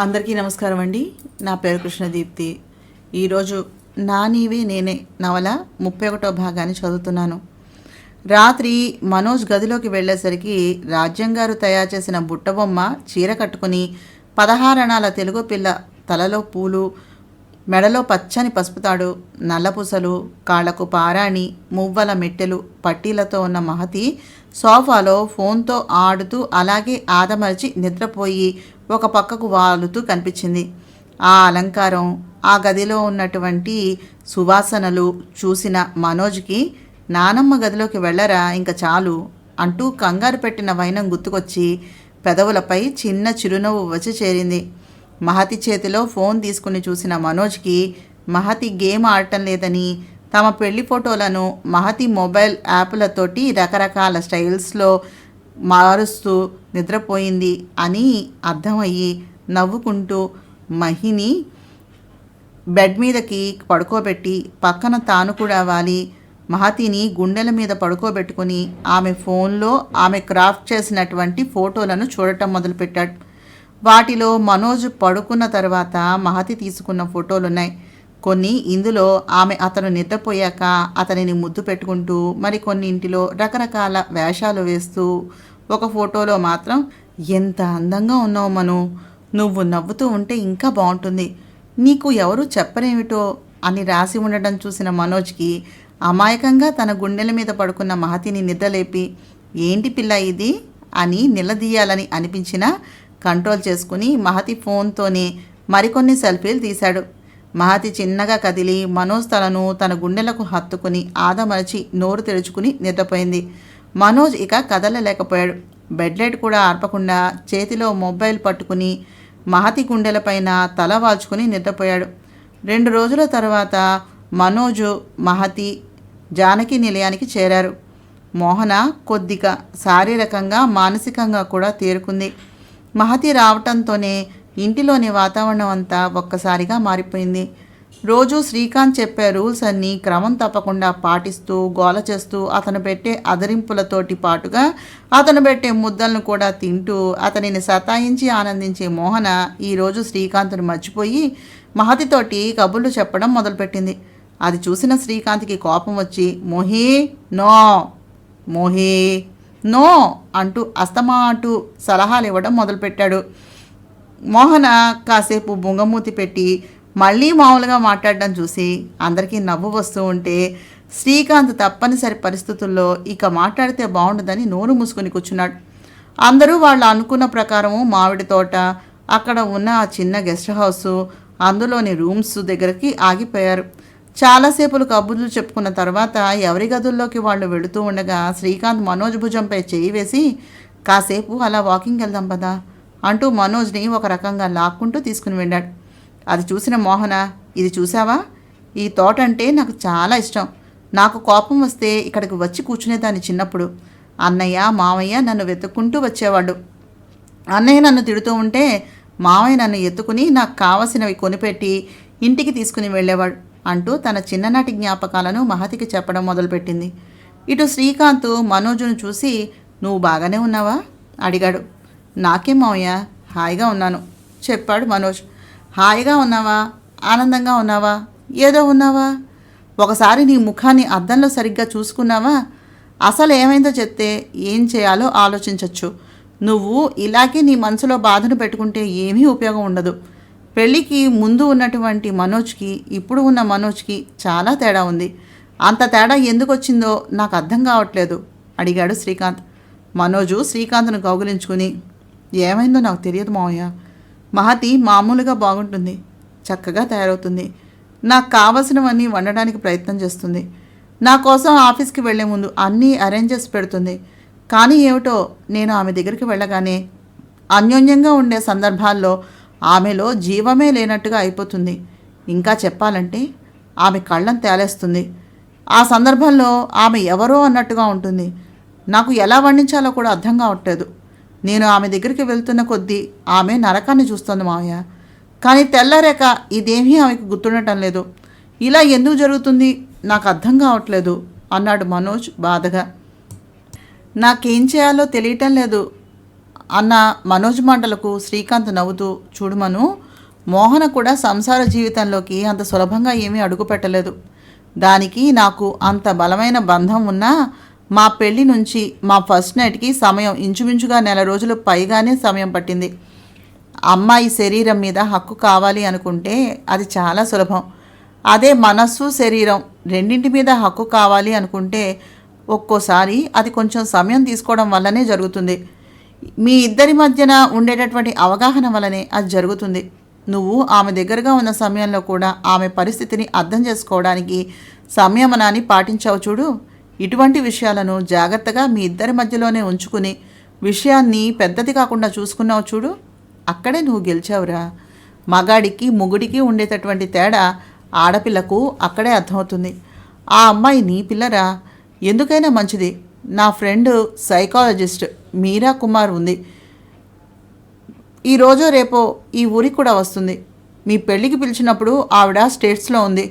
అందరికీ నమస్కారం అండి. నా పేరు కృష్ణదీప్తి. ఈరోజు నా నీవే నేనే నవల 31వ భాగాన్ని చదువుతున్నాను. రాత్రి మనోజ్ గదిలోకి వెళ్ళేసరికి రాజ్యం గారు తయారు చేసిన బుట్టబొమ్మ చీర కట్టుకుని 16 అణాల తెలుగు పిల్ల, తలలో పూలు, మెడలో పచ్చని పసుపుతాడు, నల్లపూసలు, కాళ్లకు పారాణి, మువ్వల మెట్టెలు, పట్టీలతో ఉన్న మహతి సోఫాలో ఫోన్తో ఆడుతూ అలాగే ఆదమరిచి నిద్రపోయి ఒక పక్కకు వాలుతూ కనిపించింది. ఆ అలంకారం, ఆ గదిలో ఉన్నటువంటి సువాసనలు చూసిన మనోజ్కి నానమ్మ గదిలోకి వెళ్ళరా ఇంక చాలు అంటూ కంగారు పెట్టిన వైనం గుర్తుకొచ్చి పెదవులపై చిన్న చిరునవ్వు వచ్చి చేరింది. మహతి చేతిలో ఫోన్ తీసుకుని చూసిన మనోజ్కి మహతి గేమ్ ఆడటం లేదని, తమ పెళ్లి ఫోటోలను మహతి మొబైల్ యాప్లతోటి రకరకాల స్టైల్స్లో మారుస్తూ నిద్రపోయింది అని అర్థమయ్యి నవ్వుకుంటూ మహిని బెడ్ మీదకి పడుకోబెట్టి పక్కన తాను కూడా వాలి మహతిని గుండెల మీద పడుకోబెట్టుకుని ఆమె ఫోన్లో ఆమె క్రాఫ్ట్ చేసినటువంటి ఫోటోలను చూడటం మొదలుపెట్టాడు. వాటిలో మనోజ్ పడుకున్న తర్వాత మహతి తీసుకున్న ఫోటోలున్నాయి. కొన్ని ఇందులో ఆమె అతను నిద్రపోయాక అతనిని ముద్దు పెట్టుకుంటూ, మరికొన్నింటిలో రకరకాల వేషాలు వేస్తూ, ఒక ఫోటోలో మాత్రం ఎంత అందంగా ఉన్నావు మను, నువ్వు నవ్వుతూ ఉంటే ఇంకా బాగుంటుంది, నీకు ఎవరు చెప్పరేమిటో అని రాసి ఉండడం చూసిన మనోజ్కి అమాయకంగా తన గుండెల మీద పడుకున్న మహతిని నిద్రలేపి ఏంటి పిల్ల ఇది అని నిలదీయాలని అనిపించినా కంట్రోల్ చేసుకుని మహతి ఫోన్తోనే మరికొన్ని సెల్ఫీలు తీశాడు. మహతి చిన్నగా కదిలి మనోజ్ తలను తన గుండెలకు హత్తుకుని ఆదమరచి నోరు తెరుచుకుని నిద్రపోయింది. మనోజ్ ఇక కదలలేకపోయాడు. బెడ్లైట్ కూడా ఆర్పకుండా చేతిలో మొబైల్ పట్టుకుని మహతి గుండెలపైన తల వాల్చుకుని నిద్రపోయాడు. 2 రోజుల తర్వాత మనోజు, మహతి జానకి నిలయానికి చేరారు. మోహన కొద్దిగా శారీరకంగా మానసికంగా కూడా తేరుకుంది. మహతి రావటంతోనే ఇంటిలోని వాతావరణం అంతా ఒక్కసారిగా మారిపోయింది. రోజు శ్రీకాంత్ చెప్పే రూల్స్ అన్నీ క్రమం తప్పకుండా పాటిస్తూ గోల చేస్తూ అతను పెట్టే అదరింపులతోటి పాటుగా అతను పెట్టే ముద్దలను కూడా తింటూ అతనిని సతాయించి ఆనందించే మోహన ఈరోజు శ్రీకాంత్ను మర్చిపోయి మహతితోటి కబుర్లు చెప్పడం మొదలుపెట్టింది. అది చూసిన శ్రీకాంత్కి కోపం వచ్చి మోహీ నో, మోహీ నో అంటూ అస్తమాటు సలహాలు ఇవ్వడం మొదలుపెట్టాడు. మోహన కాసేపు బుంగమూతి పెట్టి మళ్ళీ మామూలుగా మాట్లాడడం చూసి అందరికీ నవ్వు వస్తూ ఉంటే శ్రీకాంత్ తప్పనిసరి పరిస్థితుల్లో ఇక మాట్లాడితే బాగుండదని నోరు మూసుకొని కూర్చున్నాడు. అందరూ వాళ్ళు అనుకున్న ప్రకారము మామిడి తోట, అక్కడ ఉన్న ఆ చిన్న గెస్ట్ హౌసు, అందులోని రూమ్స్ దగ్గరికి ఆగిపోయారు. చాలాసేపులు కబుర్లు చెప్పుకున్న తర్వాత ఎవరి గదుల్లోకి వాళ్ళు వెళుతూ ఉండగా శ్రీకాంత్ మనోజ్ భుజంపై చేయి వేసి కాసేపు అలా వాకింగ్ వెళ్దాం పదా అంటూ మనోజ్ని ఒక రకంగా లాక్కుంటూ తీసుకుని వెళ్ళాడు. అది చూసిన మోహన, ఇది చూసావా, ఈ తోట అంటే నాకు చాలా ఇష్టం, నాకు కోపం వస్తే ఇక్కడికి వచ్చి కూర్చునేదాన్ని చిన్నప్పుడు. అన్నయ్య మామయ్య నన్ను వెతుక్కుంటూ వచ్చేవాడు, అన్నయ్య నన్ను తిడుతూ ఉంటే మామయ్య నన్ను ఎత్తుకుని నాకు కావలసినవి కొనిపెట్టి ఇంటికి తీసుకుని వెళ్ళేవాడు అంటూ తన చిన్ననాటి జ్ఞాపకాలను మహతికి చెప్పడం మొదలుపెట్టింది. ఇటు శ్రీకాంత్ మనోజును చూసి నువ్వు బాగానే ఉన్నావా అడిగాడు. నాకేం మావయ్య, హాయిగా ఉన్నాను చెప్పాడు మనోజ్. హాయిగా ఉన్నావా, ఆనందంగా ఉన్నావా, ఏదో ఉన్నావా, ఒకసారి నీ ముఖాన్ని అద్దంలో సరిగ్గా చూసుకున్నావా, అసలు ఏమైందో చెప్తే ఏం చేయాలో ఆలోచించవచ్చు. నువ్వు ఇలాగే నీ మనసులో బాధను పెట్టుకుంటే ఏమీ ఉపయోగం ఉండదు. పెళ్ళికి ముందు ఉన్నటువంటి మనోజ్కి ఇప్పుడు ఉన్న మనోజ్కి చాలా తేడా ఉంది. అంత తేడా ఎందుకు వచ్చిందో నాకు అర్థం కావట్లేదు అడిగాడు శ్రీకాంత్. మనోజు శ్రీకాంత్ను కౌగిలించుకుని ఏమైందో నాకు తెలియదు మావయ్య, మహతి మామూలుగా బాగుంటుంది, చక్కగా తయారవుతుంది, నాకు కావలసినవన్నీ వండడానికి ప్రయత్నం చేస్తుంది, నా కోసం ఆఫీస్కి వెళ్లే ముందు అన్నీ అరేంజ్ చేసి పెడుతుంది. కానీ ఏమిటో నేను ఆమె దగ్గరికి వెళ్ళగానే అన్యోన్యంగా ఉండే సందర్భాల్లో ఆమెలో జీవమే లేనట్టుగా అయిపోతుంది. ఇంకా చెప్పాలంటే ఆమె కళ్ళను తేలేస్తుంది. ఆ సందర్భంలో ఆమె ఎవరో అన్నట్టుగా ఉంటుంది. నాకు ఎలా వర్ణించాలో కూడా అర్థం కావట్లేదు. నేను ఆమె దగ్గరికి వెళ్తున్న కొద్దీ ఆమె నరకాన్ని చూస్తుంది మావయ్య. కానీ తెల్లారేక ఇదేమీ ఆమెకు గుర్తుండటం లేదు. ఇలా ఎందుకు జరుగుతుంది నాకు అర్థం కావట్లేదు అన్నాడు మనోజ్ బాధగా. నాకేం చేయాలో తెలియటం లేదు అన్న మనోజ్ మాటలకు శ్రీకాంత్ నవ్వుతూ, చూడుమను, మోహన కూడా సంసార జీవితంలోకి అంత సులభంగా ఏమీ అడుగుపెట్టలేదు. దానికి నాకు అంత బలమైన బంధం ఉన్నా మా పెళ్లి నుంచి మా ఫస్ట్ నైట్కి సమయం ఇంచుమించుగా 1 రోజులు పైగానే సమయం పట్టింది. అమ్మాయి శరీరం మీద హక్కు కావాలి అనుకుంటే అది చాలా సులభం. అదే మనస్సు శరీరం రెండింటి మీద హక్కు కావాలి అనుకుంటే ఒక్కోసారి అది కొంచెం సమయం తీసుకోవడం వల్లనే జరుగుతుంది. మీ ఇద్దరి మధ్యన ఉండేటటువంటి అవగాహన వల్లనే అది జరుగుతుంది. నువ్వు ఆమె దగ్గరగా ఉన్న సమయంలో కూడా ఆమె పరిస్థితిని అర్థం చేసుకోవడానికి సంయమనాన్ని పాటించావు చూడు. ఇటువంటి విషయాలను జాగ్రత్తగా మీ ఇద్దరి మధ్యలోనే ఉంచుకుని విషయాన్ని పెద్దది కాకుండా చూసుకున్నావు చూడు, అక్కడే నువ్వు గెలిచావురా. మగాడికి మొగుడికి ఉండేటటువంటి తేడా ఆడపిల్లకు అక్కడే అర్థమవుతుంది. ఆ అమ్మాయి నీ పిల్లరా, ఎందుకైనా మంచిది. నా ఫ్రెండ్ సైకాలజిస్ట్ మీరా కుమార్ ఉంది. ఈరోజో రేపో ఈ ఊరికి కూడా వస్తుంది. మీ పెళ్ళికి పిలిచినప్పుడు ఆవిడ స్టేట్స్లో ఉంది.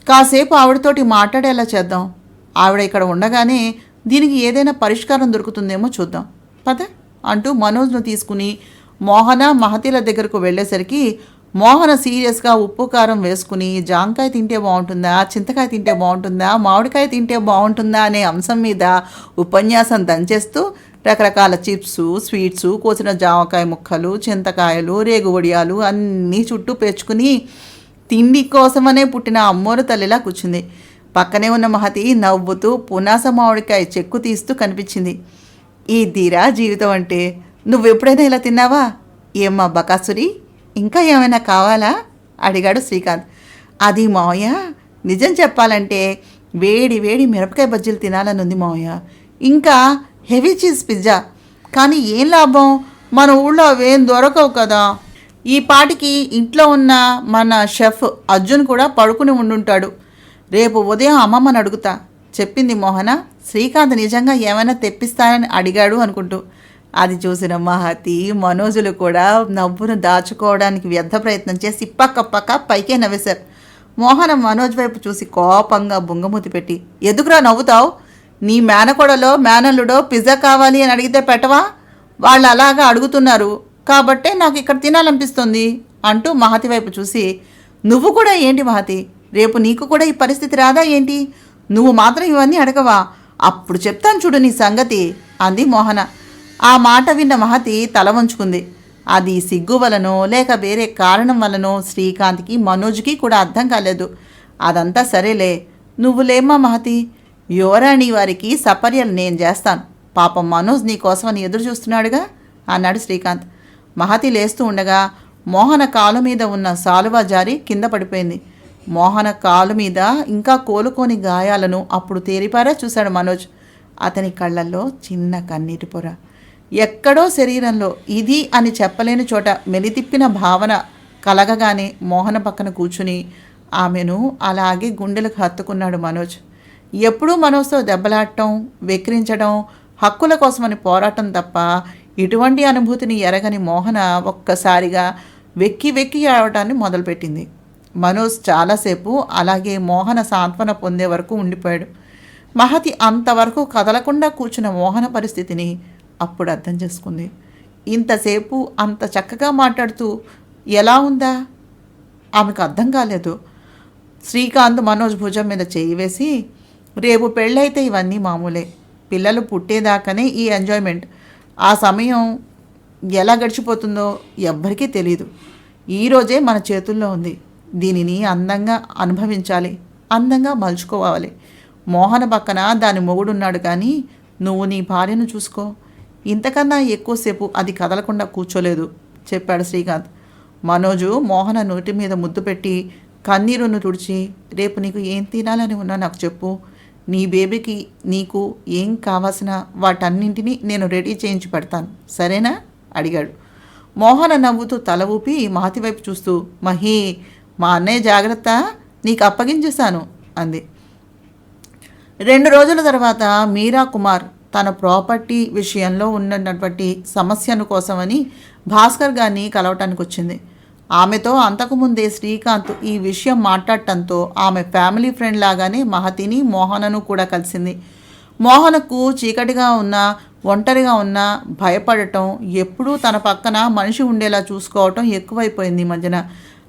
కాసేపు ఆవిడతోటి మాట్లాడేలా చేద్దాం. ఆవిడ ఇక్కడ ఉండగానే దీనికి ఏదైనా పరిష్కారం దొరుకుతుందేమో చూద్దాం పద అంటూ మనోజ్ను తీసుకుని మోహన మహతిల దగ్గరకు వెళ్ళేసరికి మోహన సీరియస్గా ఉప్పు కారం వేసుకుని జాంకాయ తింటే బాగుంటుందా, చింతకాయ తింటే బాగుంటుందా, మామిడికాయ తింటే బాగుంటుందా అనే అంశం మీద ఉపన్యాసం దంచేస్తూ రకరకాల చిప్సు, స్వీట్సు, కోసిన జామకాయ ముక్కలు, చింతకాయలు, రేగు వడియాలు అన్నీ చుట్టూ పేర్చుకుని తిండి కోసమనే పుట్టిన అమ్మోరు తల్లిలా కూర్చుంది. పక్కనే ఉన్న మహతి నవ్వుతూ పునాస మామిడికాయ చెక్కు తీస్తూ కనిపించింది. ఈ తీరా జీవితం అంటే, నువ్వెప్పుడైనా ఇలా తిన్నావా? ఏమ్మా బకాసురి, ఇంకా ఏమైనా కావాలా అడిగాడు శ్రీకాంత్. అది మావయ్య, నిజం చెప్పాలంటే వేడి వేడి మిరపకాయ బజ్జీలు తినాలనుంది మావయ్య, ఇంకా హెవీ చీజ్ పిజ్జా. కానీ ఏం లాభం, మన ఊళ్ళో అవేం దొరకవు కదా. ఈ పాటికి ఇంట్లో ఉన్న మన షెఫ్ అర్జున్ కూడా పడుకుని ఉండుంటాడు. రేపు ఉదయం అమ్మమ్మని అడుగుతా చెప్పింది మోహన. శ్రీకాంత్ నిజంగా ఏమైనా తెప్పిస్తానని అడిగాడు అనుకుంటూ. అది చూసిన మహతి, మనోజులు కూడా నవ్వును దాచుకోవడానికి వ్యర్థ ప్రయత్నం చేసి పక్క పైకే నవ్వేశారు. మోహన మనోజ్ వైపు చూసి కోపంగా బుంగమూతి పెట్టి, ఎదుగురా నవ్వుతావు? నీ మేనకోడలో మేనల్లుడో పిజ్జా కావాలి అని అడిగితే పెట్టవా? వాళ్ళు అలాగా అడుగుతున్నారు కాబట్టే నాకు ఇక్కడ తినాలనిపిస్తుంది అంటూ మహతి వైపు చూసి, నువ్వు కూడా ఏంటి మహతి, రేపు నీకు కూడా ఈ పరిస్థితి రాదా ఏంటి? నువ్వు మాత్రం ఇవన్నీ అడగవా? అప్పుడు చెప్తాను చూడు నీ సంగతి అంది మోహన. ఆ మాట విన్న మహతి తల వంచుకుంది. అది సిగ్గు వలనో లేక వేరే కారణం వలనో శ్రీకాంత్కి మనోజ్కి కూడా అర్థం కాలేదు. అదంతా సరేలే, నువ్వు లేమ్మా మహతి, యువరాణి వారికి సపర్యలు నేను చేస్తాను. పాపం మనోజ్ నీ కోసమని ఎదురు చూస్తున్నాడుగా అన్నాడు శ్రీకాంత్. మహతి లేస్తూ ఉండగా మోహన కాలు మీద ఉన్న సాలువా జారి కింద పడిపోయింది. మోహన కాలు మీద ఇంకా కోలుకోని గాయాలను అప్పుడు తేరిపారా చూశాడు మనోజ్. అతని కళ్ళల్లో చిన్న కన్నీటి పొర. ఎక్కడో శరీరంలో ఇది అని చెప్పలేని చోట మెలితిప్పిన భావన కలగగానే మోహన పక్కన కూర్చుని ఆమెను అలాగే గుండెలకు హత్తుకున్నాడు మనోజ్. ఎప్పుడూ మనోజ్తో దెబ్బలాడటం, వెక్కిరించడం, హక్కుల కోసమని పోరాటం తప్ప ఇటువంటి అనుభూతిని ఎరగని మోహన ఒక్కసారిగా వెక్కి వెక్కి ఆడటాన్ని మొదలుపెట్టింది. మనోజ్ చాలాసేపు అలాగే మోహన సాంత్వన పొందే వరకు ఉండిపోయాడు. మహతి అంతవరకు కదలకుండా కూర్చున్న మోహన పరిస్థితిని అప్పుడు అర్థం చేసుకుంది. ఇంతసేపు అంత చక్కగా మాట్లాడుతూ ఎలా ఉందా ఆమెకు అర్థం కాలేదు. శ్రీకాంత్ మనోజ్ భుజం మీద చేయి వేసి, రేపు పెళ్ళైతే ఇవన్నీ మామూలే, పిల్లలు పుట్టేదాకానే ఈ ఎంజాయ్మెంట్. ఆ సమయం ఎలా గడిచిపోతుందో ఎవ్వరికీ తెలియదు. ఈరోజే మన చేతుల్లో ఉంది. దీనిని అందంగా అనుభవించాలి, అందంగా మలుచుకోవాలి. మోహన పక్కన దాని మొగుడున్నాడు కానీ నువ్వు నీ భార్యను చూసుకో. ఇంతకన్నా ఎక్కువసేపు అది కదలకుండా కూర్చోలేదు చెప్పాడు శ్రీకాంత్. మనోజు మోహన నోటి మీద ముద్దు పెట్టి కన్నీరును తుడిచి, రేపు నీకు ఏం తినాలని ఉన్నా నాకు చెప్పు, నీ బేబీకి నీకు ఏం కావాల్సిన వాటన్నింటినీ నేను రెడీ చేయించి పెడతాను, సరేనా అడిగాడు. మోహన నవ్వుతూ తల ఊపి మహతి వైపు చూస్తూ, మహి, మా అన్నయ్య జాగ్రత్త, నీకు అప్పగించేశాను అంది. 2 రోజుల తర్వాత మీరా కుమార్ తన ప్రాపర్టీ విషయంలో ఉన్నటువంటి సమస్యను కోసమని భాస్కర్ గారిని కలవటానికి వచ్చింది. ఆమెతో అంతకుముందే శ్రీకాంత్ ఈ విషయం మాట్లాడటంతో ఆమె ఫ్యామిలీ ఫ్రెండ్ లాగానే మహతిని, మోహనను కూడా కలిసింది. మోహనకు చీకటిగా ఉన్నా, ఒంటరిగా ఉన్నా భయపడటం, ఎప్పుడూ తన పక్కన మనిషి ఉండేలా చూసుకోవటం ఎక్కువైపోయింది ఈ మధ్యన.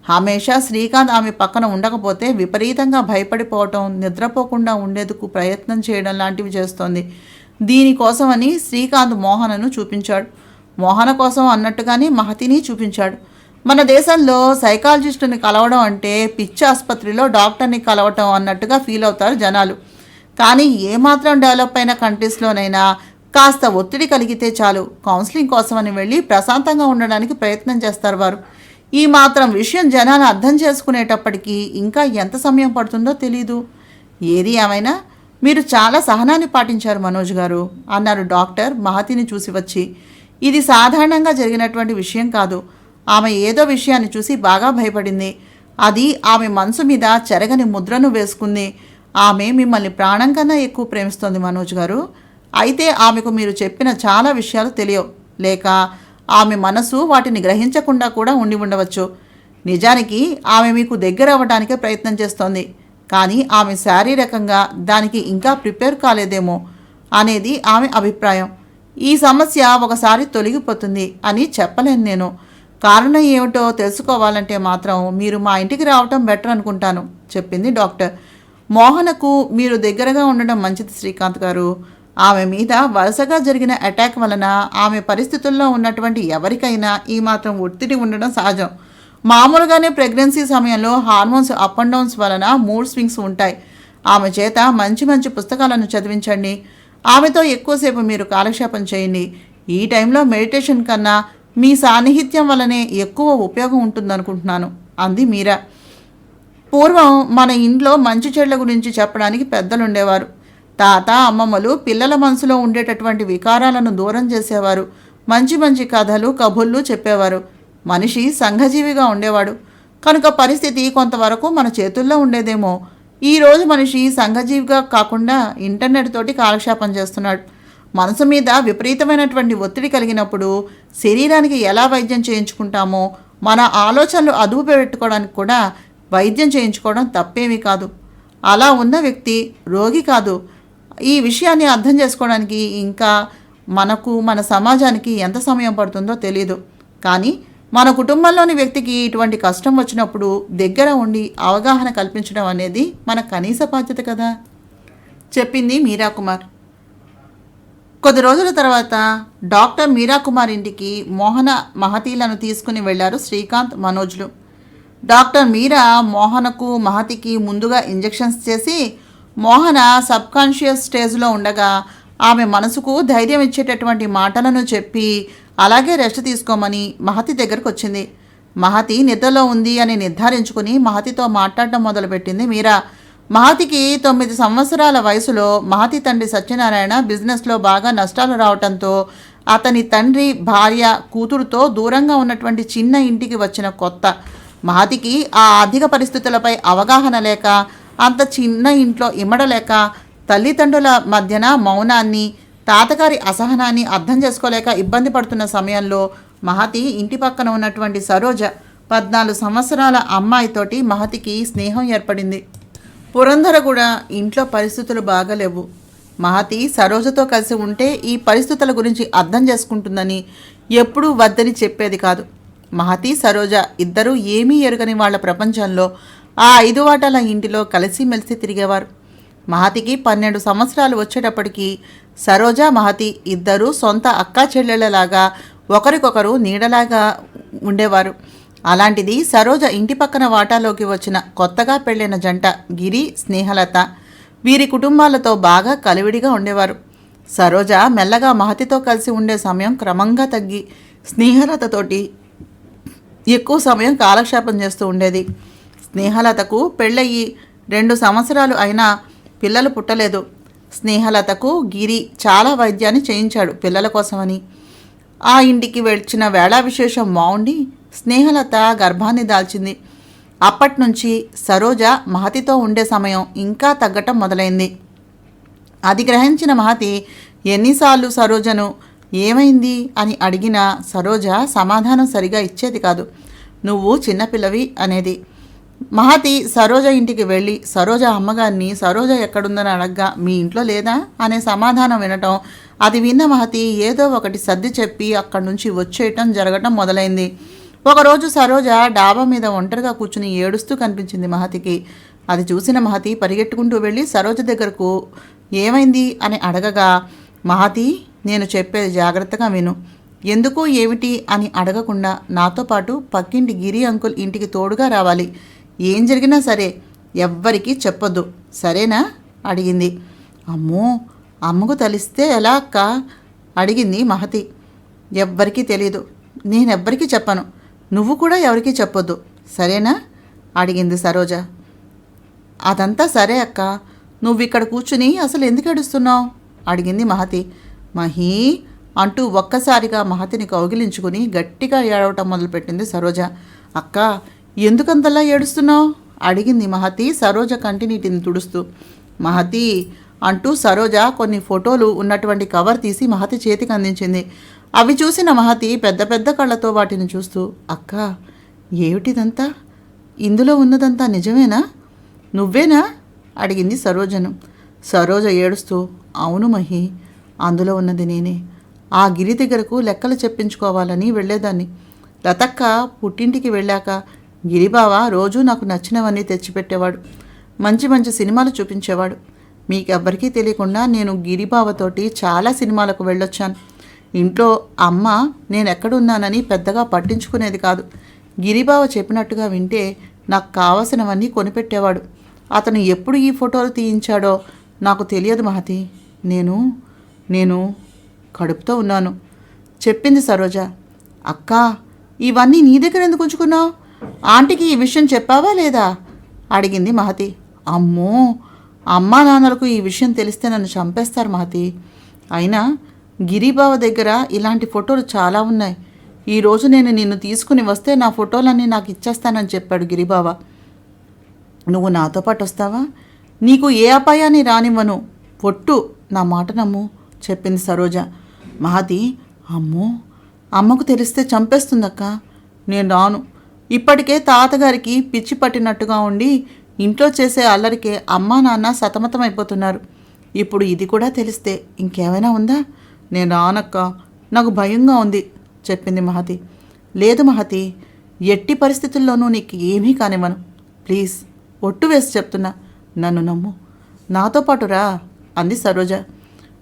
హమేషా శ్రీకాంత్ ఆమె పక్కన ఉండకపోతే విపరీతంగా భయపడిపోవటం, నిద్రపోకుండా ఉండేందుకు ప్రయత్నం చేయడం లాంటివి చేస్తోంది. దీనికోసమని శ్రీకాంత్ మోహనను చూపించాడు. మోహన కోసం అన్నట్టుగానే మహతిని చూపించాడు. మన దేశంలో సైకాలజిస్టుని కలవడం అంటే పిచ్చి ఆసుపత్రిలో డాక్టర్ని కలవటం అన్నట్టుగా ఫీల్ అవుతారు జనాలు. కానీ ఏమాత్రం డెవలప్ అయిన కంట్రీస్లోనైనా కాస్త ఒత్తిడి కలిగితే చాలు, కౌన్సిలింగ్ కోసమని వెళ్ళి ప్రశాంతంగా ఉండడానికి ప్రయత్నం చేస్తారు వారు. ఈ మాత్రం విషయం జనాలు అర్థం చేసుకునేటప్పటికీ ఇంకా ఎంత సమయం పడుతుందో తెలీదు. ఏది ఏమైనా మీరు చాలా సహనాన్ని పాటించారు మనోజ్ గారు అన్నారు డాక్టర్ మహతిని చూసి వచ్చి. ఇది సాధారణంగా జరిగినటువంటి విషయం కాదు. ఆమె ఏదో విషయాన్ని చూసి బాగా భయపడింది. అది ఆమె మనసు మీద చెరగని ముద్రను వేసుకుంది. ఆమె మిమ్మల్ని ప్రాణం కన్నా ఎక్కువ ప్రేమిస్తోంది మనోజ్ గారు. అయితే ఆమెకు మీరు చెప్పిన చాలా విషయాలు తెలియవు, లేక ఆమె మనసు వాటిని గ్రహించకుండా కూడా ఉండి ఉండవచ్చు. నిజానికి ఆమె మీకు దగ్గర అవ్వడానికే ప్రయత్నం చేస్తోంది, కానీ ఆమె శారీరకంగా దానికి ఇంకా ప్రిపేర్ కాలేదేమో అనేది ఆమె అభిప్రాయం. ఈ సమస్య ఒకసారి తొలగిపోతుంది అని చెప్పలేను నేను. కారణం ఏమిటో తెలుసుకోవాలంటే మాత్రం మీరు మా ఇంటికి రావటం బెటర్ అనుకుంటాను చెప్పింది డాక్టర్. మోహనకు మీరు దగ్గరగా ఉండడం మంచిది శ్రీకాంత్ గారు. ఆమె మీద వరుసగా జరిగిన అటాక్ వలన ఆమె పరిస్థితుల్లో ఉన్నటువంటి ఎవరికైనా ఈ మాత్రం ఒత్తిడి ఉండడం సహజం. మామూలుగానే ప్రెగ్నెన్సీ సమయంలో హార్మోన్స్ అప్ అండ్ డౌన్స్ వలన మూడ్ స్వింగ్స్ ఉంటాయి. ఆమె చేత మంచి మంచి పుస్తకాలను చదివించండి. ఆమెతో ఎక్కువసేపు మీరు కాలక్షేపం చేయండి. ఈ టైంలో మెడిటేషన్ కన్నా మీ సాన్నిహిత్యం వల్లనే ఎక్కువ ఉపయోగం ఉంటుందనుకుంటున్నాను అంది మీరా. పూర్వం మన ఇంట్లో మంచి చెడ్ల గురించి చెప్పడానికి పెద్దలుండేవారు. తాత అమ్మమ్మలు పిల్లల మనసులో ఉండేటటువంటి వికారాలను దూరం చేసేవారు. మంచి మంచి కథలు కబుర్లు చెప్పేవారు. మనిషి సంఘజీవిగా ఉండేవాడు కనుక పరిస్థితి కొంతవరకు మన చేతుల్లో ఉండేదేమో. ఈరోజు మనిషి సంఘజీవిగా కాకుండా ఇంటర్నెట్ తోటి కాలక్షేపం చేస్తున్నాడు. మనసు మీద విపరీతమైనటువంటి ఒత్తిడి కలిగినప్పుడు శరీరానికి ఎలా వైద్యం చేయించుకుంటామో మన ఆలోచనలు అదుపు పెట్టుకోవడానికి కూడా వైద్యం చేయించుకోవడం తప్పేమీ కాదు. అలా ఉన్న వ్యక్తి రోగి కాదు. ఈ విషయాన్ని అర్థం చేసుకోవడానికి ఇంకా మనకు మన సమాజానికి ఎంత సమయం పడుతుందో తెలియదు. కానీ మన కుటుంబంలోని వ్యక్తికి ఇటువంటి కష్టం వచ్చినప్పుడు దగ్గర ఉండి అవగాహన కల్పించడం అనేది మన కనీస బాధ్యత కదా చెప్పింది మీరాకుమార్. కొద్ది రోజుల తర్వాత డాక్టర్ మీరాకుమార్ ఇంటికి మోహన మహతీలను తీసుకుని వెళ్లారు శ్రీకాంత్ మనోజ్లు. డాక్టర్ మీరా మోహనకు మహతికి ముందుగా ఇంజెక్షన్స్ చేసి మోహన సబ్కాన్షియస్ స్టేజ్లో ఉండగా ఆమె మనసుకు ధైర్యం ఇచ్చేటటువంటి మాటలను చెప్పి అలాగే రెస్ట్ తీసుకోమని మహతి దగ్గరకు వచ్చింది. మహతి నిద్రలో ఉంది అని నిర్ధారించుకుని మహతితో మాట్లాడటం మొదలుపెట్టింది మీరా. మహతికి 9 సంవత్సరాల వయసులో మహతి తండ్రి సత్యనారాయణ బిజినెస్లో బాగా నష్టాలు రావడంతో అతని తండ్రి భార్య కూతురుతో దూరంగా ఉన్నటువంటి చిన్న ఇంటికి వచ్చిన కొత్త. మహతికి ఆ ఆర్థిక పరిస్థితులపై అవగాహన లేక, అంత చిన్న ఇంట్లో ఇమ్మడలేక, తల్లిదండ్రుల మధ్యన మౌనాన్ని, తాతగారి అసహనాన్ని అర్థం చేసుకోలేక ఇబ్బంది పడుతున్న సమయంలో మహతి ఇంటి పక్కన ఉన్నటువంటి సరోజ 14 సంవత్సరాల అమ్మాయితోటి మహతికి స్నేహం ఏర్పడింది. పురంధర కూడా ఇంట్లో పరిస్థితులు బాగాలేవు. మహతి సరోజతో కలిసి ఉంటే ఈ పరిస్థితుల గురించి అర్థం చేసుకుంటుందని ఎప్పుడూ వద్దని చెప్పేది కాదు. మహతి సరోజ ఇద్దరూ ఏమీ ఎరుగని వాళ్ల ప్రపంచంలో ఆ 5 వాటాల ఇంటిలో కలిసిమెలిసి తిరిగేవారు. మహతికి 12 సంవత్సరాలు వచ్చేటప్పటికి సరోజ మహతి ఇద్దరూ సొంత అక్కా చెల్లెళ్ళలాగా ఒకరికొకరు నీడలాగా ఉండేవారు. అలాంటిది సరోజ ఇంటి పక్కన వాటాలోకి వచ్చిన కొత్తగా పెళ్ళైన జంట గిరి స్నేహలత. వీరి కుటుంబాలతో బాగా కలివిడిగా ఉండేవారు. సరోజ మెల్లగా మహతితో కలిసి ఉండే సమయం క్రమంగా తగ్గి స్నేహలతతోటి ఎక్కువ సమయం కాలక్షేపం చేస్తూ ఉండేది. స్నేహలతకు పెళ్ళయి 2 సంవత్సరాలు అయినా పిల్లలు పుట్టలేదు. స్నేహలతకు గిరి చాలా వైద్యాన్ని చేయించాడు పిల్లల కోసమని. ఆ ఇంటికి వచ్చిన వేళ విశేషం బాగుండి స్నేహలత గర్భాన్ని దాల్చింది. అప్పట్నుంచి సరోజ మహతితో ఉండే సమయం ఇంకా తగ్గటం మొదలైంది. అది గ్రహించిన మహతి ఎన్నిసార్లు సరోజను ఏమైంది అని అడిగినా సరోజ సమాధానం సరిగా ఇచ్చేది కాదు. నువ్వు చిన్నపిల్లవి అనేది. మహతి సరోజ ఇంటికి వెళ్ళి సరోజ అమ్మగారిని సరోజ ఎక్కడుందని అడగ్గా మీ ఇంట్లో లేదా అనే సమాధానం వినటం, అది విన్న మహతి ఏదో ఒకటి సర్ది చెప్పి అక్కడి నుంచి వచ్చేయటం జరగటం మొదలైంది. ఒకరోజు సరోజ డాబా మీద ఒంటరిగా కూర్చుని ఏడుస్తూ కనిపించింది మహతికి. అది చూసిన మహతి పరిగెట్టుకుంటూ వెళ్ళి సరోజ దగ్గరకు ఏమైంది అని అడగగా, మహతి నేను చెప్పేది జాగ్రత్తగా విను. ఎందుకు ఏమిటి అని అడగకుండా నాతో పాటు పక్కింటి గిరి అంకుల్ ఇంటికి తోడుగా రావాలి. ఏం జరిగినా సరే ఎవ్వరికీ చెప్పొద్దు, సరేనా అడిగింది. అమ్మో, అమ్మకు తెలిస్తే ఎలా అక్క అడిగింది మహతి. ఎవ్వరికీ తెలీదు, నేనెవ్వరికీ చెప్పను, నువ్వు కూడా ఎవరికీ చెప్పొద్దు, సరేనా అడిగింది సరోజ. అదంతా సరే అక్క, నువ్వు ఇక్కడ కూర్చుని అసలు ఎందుకు ఏడుస్తున్నావు అడిగింది మహతి. మహీ అంటూ ఒక్కసారిగా మహతిని కౌగిలించుకుని గట్టిగా ఏడవటం మొదలుపెట్టింది సరోజ. అక్క ఎందుకంతలా ఏడుస్తున్నావు అడిగింది మహతి సరోజ కంటినీటిని తుడుస్తూ. మహతి అంటూ సరోజ కొన్ని ఫోటోలు ఉన్నటువంటి కవర్ తీసి మహతి చేతికి అందించింది. అవి చూసిన మహతి పెద్ద పెద్ద కళ్ళతో వాటిని చూస్తూ, అక్క ఏమిటిదంతా, ఇందులో ఉన్నదంతా నిజమేనా, నువ్వేనా అడిగింది సరోజను. సరోజ ఏడుస్తూ, అవును మహి, అందులో ఉన్నది నేనే. ఆ గిరి దగ్గరకు లెక్కలు చెప్పించుకోవాలని వెళ్ళేదాన్ని. లతక్క పుట్టింటికి వెళ్ళాక గిరిబావ రోజూ నాకు నచ్చినవన్నీ తెచ్చిపెట్టేవాడు, మంచి మంచి సినిమాలు చూపించేవాడు. మీకెవ్వరికీ తెలియకుండా నేను గిరిబావతోటి చాలా సినిమాలకు వెళ్ళొచ్చాను. ఇంట్లో అమ్మ నేను ఎక్కడున్నానని పెద్దగా పట్టించుకునేది కాదు. గిరిబావ చెప్పినట్టుగా వింటే నాకు కావలసినవన్నీ కొనిపెట్టేవాడు. అతను ఎప్పుడు ఈ ఫోటోలు తీయించాడో నాకు తెలియదు మహతి. నేను కడుపుతో ఉన్నాను చెప్పింది సరోజ. అక్క ఇవన్నీ నీ దగ్గర ఎందుకు ఉంచుకున్నావు, ఆంటీకి ఈ విషయం చెప్పావా లేదా అడిగింది మహతి. అమ్మో, అమ్మా నాన్నలకు ఈ విషయం తెలిస్తే నన్ను చంపేస్తారు మహతి. అయినా గిరిబావ దగ్గర ఇలాంటి ఫోటోలు చాలా ఉన్నాయి. ఈరోజు నేను నిన్ను తీసుకుని వస్తే నా ఫోటోలన్నీ నాకు ఇచ్చేస్తానని చెప్పాడు గిరిబావ. నువ్వు నాతో పాటు వస్తావా, నీకు ఏ అపాయాన్ని రానివ్వను, పొట్టు నా మాట నమ్ము చెప్పింది సరోజ. మహతి అమ్మో, అమ్మకు తెలిస్తే చంపేస్తుందక్క, నేను రాను. ఇప్పటికే తాతగారికి పిచ్చి పట్టినట్టుగా ఉండి ఇంట్లో చేసే అల్లరికే అమ్మా నాన్న సతమతమైపోతున్నారు. ఇప్పుడు ఇది కూడా తెలిస్తే ఇంకేమైనా ఉందా, నేను రానక్క, నాకు భయంగా ఉంది చెప్పింది మహతి. లేదు మహతి, ఎట్టి పరిస్థితుల్లోనూ నీకు ఏమీ కానివ్వను, ప్లీజ్ ఒట్టు వేసి చెప్తున్నా, నన్ను నమ్ము, నాతో పాటు రా అంది సరోజ.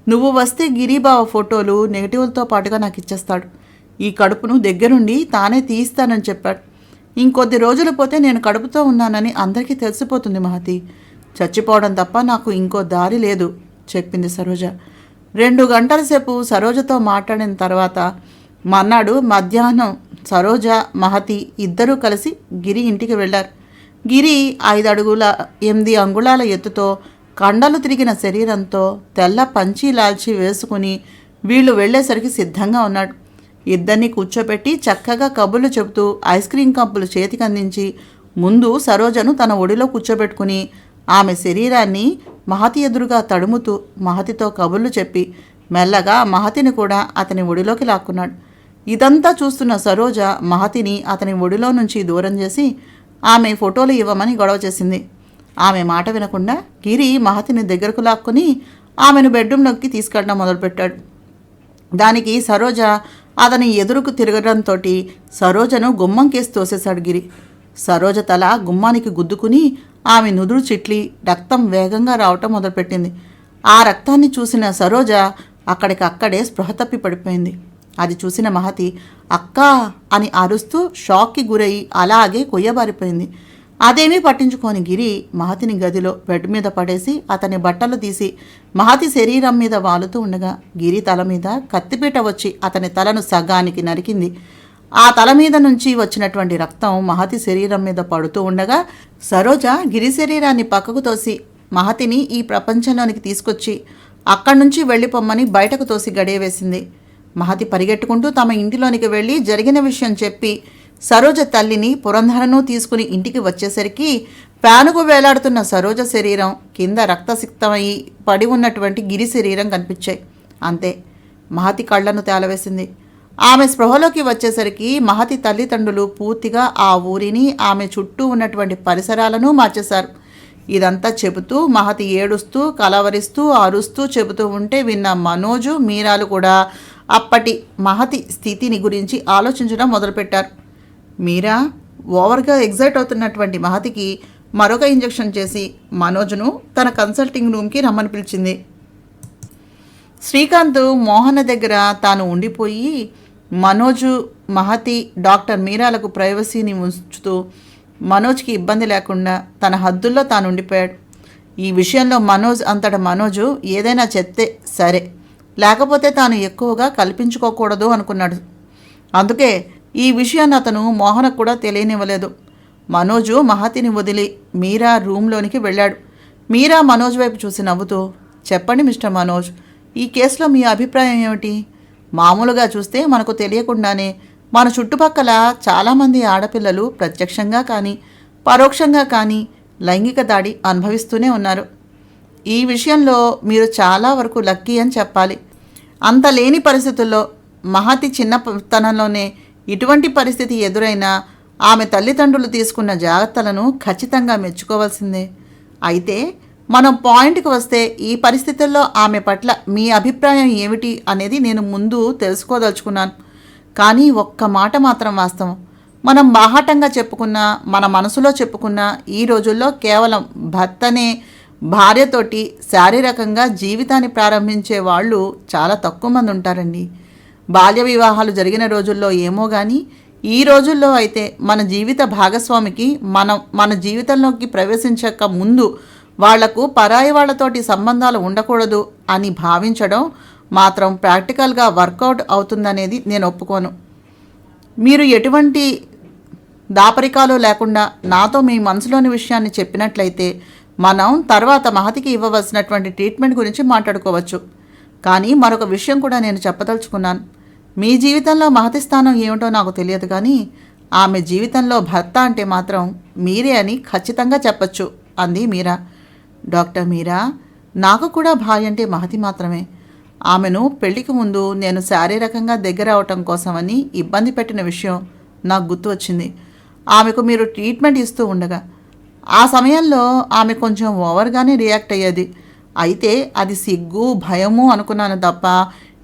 నువ్వు వస్తే గిరిబావ ఫోటోలు నెగిటివ్లతో పాటుగా నాకు ఇచ్చేస్తాడు. ఈ కడుపును దగ్గరుండి తానే తీయిస్తానని చెప్పాడు. ఇంకొద్ది రోజులు పోతే నేను కడుపుతో ఉన్నానని అందరికీ తెలిసిపోతుంది మహతి. చచ్చిపోవడం తప్ప నాకు ఇంకో దారి లేదు చెప్పింది సరోజ. 2 గంటల సేపు సరోజతో మాట్లాడిన తర్వాత మర్నాడు మధ్యాహ్నం సరోజ మహతి ఇద్దరూ కలిసి గిరి ఇంటికి వెళ్ళారు. గిరి 5 అడుగుల 8 అంగుళాల ఎత్తుతో, కండలు తిరిగిన శరీరంతో, తెల్ల పంచీ లాల్చి వేసుకుని వీళ్ళు వెళ్ళేసరికి సిద్ధంగా ఉన్నాడు. ఇద్దరిని కూర్చోబెట్టి చక్కగా కబుర్లు చెబుతూ ఐస్ క్రీం కప్పులు చేతికి అందించి ముందు సరోజను తన ఒడిలో కూర్చోబెట్టుకుని ఆమె శరీరాన్ని మహతి ఎదురుగా తడుముతూ మహతితో కబుర్లు చెప్పి మెల్లగా మహతిని కూడా అతని ఒడిలోకి లాక్కున్నాడు. ఇదంతా చూస్తున్న సరోజ మహతిని అతని ఒడిలో నుంచి దూరం చేసి ఆమె ఫోటోలు ఇవ్వమని గొడవ చేసింది. ఆమె మాట వినకుండా గిరి మహతిని దగ్గరకు లాక్కుని ఆమెను బెడ్రూమ్లోకి తీసుకెళ్ళడం మొదలుపెట్టాడు. దానికి సరోజ అతని ఎదురుకు తిరగడంతో సరోజను గుమ్మం కేసి తోసేశాడు గిరి. సరోజ తల గుమ్మానికి గుద్దుకుని ఆమె నుదురు చిట్లి రక్తం వేగంగా రావటం మొదలుపెట్టింది. ఆ రక్తాన్ని చూసిన సరోజ అక్కడికక్కడే స్పృహ తప్పి పడిపోయింది. అది చూసిన మహతి అక్కా అని అరుస్తూ షాక్కి గురయి అలాగే కొయ్యబారిపోయింది. అదేమీ పట్టించుకోని గిరి మహతిని గదిలో బెడ్ మీద పడేసి అతని బట్టలు తీసి మహతి శరీరం మీద వాలుతూ ఉండగా గిరి తల మీద కత్తిపీట వచ్చి అతని తలను సగానికి నరికింది. ఆ తల మీద నుంచి వచ్చినటువంటి రక్తం మహతి శరీరం మీద పడుతూ ఉండగా సరోజ గిరి శరీరాన్ని పక్కకు తోసి మహతిని ఈ ప్రపంచంలోనికి తీసుకొచ్చి అక్కడి నుంచి వెళ్ళిపోమ్మని బయటకు తోసి గడియవేసింది. మహతి పరిగెట్టుకుంటూ తమ ఇంటిలోనికి వెళ్ళి జరిగిన విషయం చెప్పి సరోజ తల్లిని పురంధరను తీసుకుని ఇంటికి వచ్చేసరికి ప్యానుకు వేలాడుతున్న సరోజ శరీరం కింద రక్తసిక్తమై పడి ఉన్నటువంటి గిరి శరీరం కనిపించాయి. అంతే, మహతి కళ్ళను తేలవేసింది. ఆమె స్పృహలోకి వచ్చేసరికి మహతి తల్లిదండ్రులు పూర్తిగా ఆ ఊరిని ఆమె చుట్టూ ఉన్నటువంటి పరిసరాలను మార్చేశారు. ఇదంతా చెబుతూ మహతి ఏడుస్తూ కలవరిస్తూ అరుస్తూ చెబుతూ ఉంటే విన్న మనోజు మీరాలు కూడా అప్పటి మహతి స్థితిని గురించి ఆలోచించడం మొదలుపెట్టారు. మీరా ఓవర్గా ఎగ్జైట్ అవుతున్నటువంటి మహతికి మరొక ఇంజెక్షన్ చేసి మనోజ్ను తన కన్సల్టింగ్ రూమ్కి రమ్మని పిలిచింది. శ్రీకాంత్ మోహన దగ్గర తాను ఉండిపోయి మనోజు మహతి డాక్టర్ మీరాలకు ప్రైవసీని ఉంచుతూ మనోజ్కి ఇబ్బంది లేకుండా తన హద్దుల్లో తాను ఉండిపోయాడు. ఈ విషయంలో మనోజ్ అంతటా మనోజు ఏదైనా చెప్తే సరే, లేకపోతే తాను ఎక్కువగా కల్పించుకోకూడదు అనుకున్నాడు. అందుకే ఈ విషయాన్ని అతను మోహనకు కూడా తెలియనివ్వలేదు. మనోజు మహతిని వదిలి మీరా రూమ్లోనికి వెళ్ళాడు. మీరా మనోజ్ వైపు చూసి నవ్వుతూ, చెప్పండి మిస్టర్ మనోజ్, ఈ కేసులో మీ అభిప్రాయం ఏమిటి? మామూలుగా చూస్తే మనకు తెలియకుండానే మన చుట్టుపక్కల చాలామంది ఆడపిల్లలు ప్రత్యక్షంగా కానీ పరోక్షంగా కానీ లైంగిక దాడి అనుభవిస్తూనే ఉన్నారు. ఈ విషయంలో మీరు చాలా వరకు లక్కీ అని చెప్పాలి. అంత లేని పరిస్థితుల్లో మహతి చిన్నతనంలోనే ఇటువంటి పరిస్థితి ఎదురైనా ఆమె తల్లిదండ్రులు తీసుకున్న జాగ్రత్తలను ఖచ్చితంగా మెచ్చుకోవాల్సిందే. అయితే మనం పాయింట్కి వస్తే ఈ పరిస్థితుల్లో ఆమె పట్ల మీ అభిప్రాయం ఏమిటి అనేది నేను ముందు తెలుసుకోదలుచుకున్నాను. కానీ ఒక్క మాట మాత్రం వాస్తవం, మనం బాహాటంగా చెప్పుకున్నా మన మనసులో చెప్పుకున్నా ఈ రోజుల్లో కేవలం భర్తనే భార్యతోటి శారీరకంగా జీవితాన్ని ప్రారంభించే వాళ్ళు చాలా తక్కువ మంది ఉంటారండి. బాల్య వివాహాలు జరిగిన రోజుల్లో ఏమో కానీ ఈ రోజుల్లో అయితే మన జీవిత భాగస్వామికి మన జీవితంలోకి ప్రవేశించక ముందు వాళ్లకు పరాయి వాళ్లతోటి సంబంధాలు ఉండకూడదు అని భావించడం మాత్రం ప్రాక్టికల్గా వర్కౌట్ అవుతుందనేది నేను ఒప్పుకోను. మీరు ఎటువంటి దాపరికాలు లేకుండా నాతో మీ మనసులోని విషయాన్ని చెప్పినట్లయితే మనం తర్వాత మహతికి ఇవ్వవలసినటువంటి ట్రీట్మెంట్ గురించి మాట్లాడుకోవచ్చు. కానీ మరొక విషయం కూడా నేను చెప్పదలుచుకున్నాను. మీ జీవితంలో మహతి స్థానం ఏమిటో నాకు తెలియదు, కానీ ఆమె జీవితంలో భర్త అంటే మాత్రం మీరే అని ఖచ్చితంగా చెప్పచ్చు అంది మీరా. డాక్టర్ మీరా, నాకు కూడా భార్య అంటే మహతి మాత్రమే. ఆమెను పెళ్లికి ముందు నేను శారీరకంగా దగ్గర అవటం కోసమని ఇబ్బంది పెట్టిన విషయం నాకు గుర్తు వచ్చింది. ఆమెకు మీరు ట్రీట్మెంట్ ఇస్తూ ఉండగా ఆ సమయంలో ఆమె కొంచెం ఓవర్గానే రియాక్ట్ అయ్యేది. అయితే అది సిగ్గు భయము అనుకున్నాను తప్ప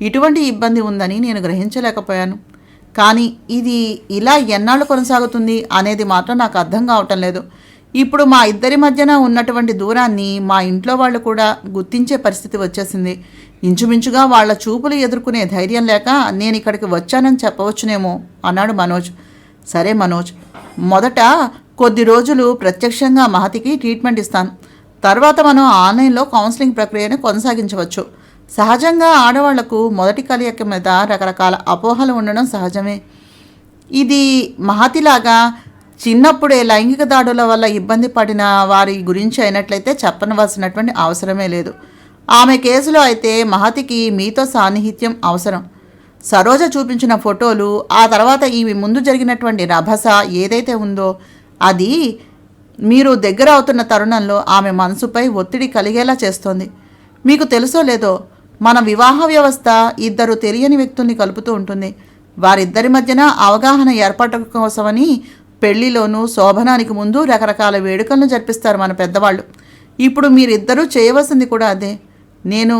ఇటువంటి ఇబ్బంది ఉందని నేను గ్రహించలేకపోయాను. కానీ ఇది ఇలా ఎన్నాళ్ళు కొనసాగుతుంది అనేది మాత్రం నాకు అర్థం కావటం లేదు. ఇప్పుడు మా ఇద్దరి మధ్యన ఉన్నటువంటి దూరాన్ని మా ఇంట్లో వాళ్ళు కూడా గుర్తించే పరిస్థితి వచ్చేసింది. ఇంచుమించుగా వాళ్ళ చూపులు ఎదుర్కొనే ధైర్యం లేక నేను ఇక్కడికి వచ్చానని చెప్పవచ్చునేమో అన్నాడు మనోజ్. సరే మనోజ్, మొదట కొద్ది రోజులు ప్రత్యక్షంగా మహతికి ట్రీట్మెంట్ ఇస్తాను. తర్వాత మనం ఆన్లైన్లో కౌన్సిలింగ్ ప్రక్రియను కొనసాగించవచ్చు. సహజంగా ఆడవాళ్లకు మొదటి కలయిక మీద రకరకాల అపోహలు ఉండడం సహజమే. ఇది మహతిలాగా చిన్నప్పుడే లైంగిక దాడుల వల్ల ఇబ్బంది పడిన వారి గురించి అయినట్లయితే చెప్పనవలసినటువంటి అవసరమే లేదు. ఆమె కేసులో అయితే మహతికి మీతో సాన్నిహిత్యం అవసరం. సరోజ చూపించిన ఫోటోలు, ఆ తర్వాత ఈమె ముందు జరిగినటువంటి రభస ఏదైతే ఉందో అది మీరు దగ్గర అవుతున్న తరుణంలో ఆమె మనసుపై ఒత్తిడి కలిగేలా చేస్తోంది. మీకు తెలుసో లేదో, మన వివాహ వ్యవస్థ ఇద్దరు తెలియని వ్యక్తుల్ని కలుపుతూ ఉంటుంది. వారిద్దరి మధ్యన అవగాహన ఏర్పాటు కోసమని పెళ్లిలోనూ శోభనానికి ముందు రకరకాల వేడుకలను జరిపిస్తారు మన పెద్దవాళ్ళు. ఇప్పుడు మీరిద్దరూ చేయవలసింది కూడా అదే. నేను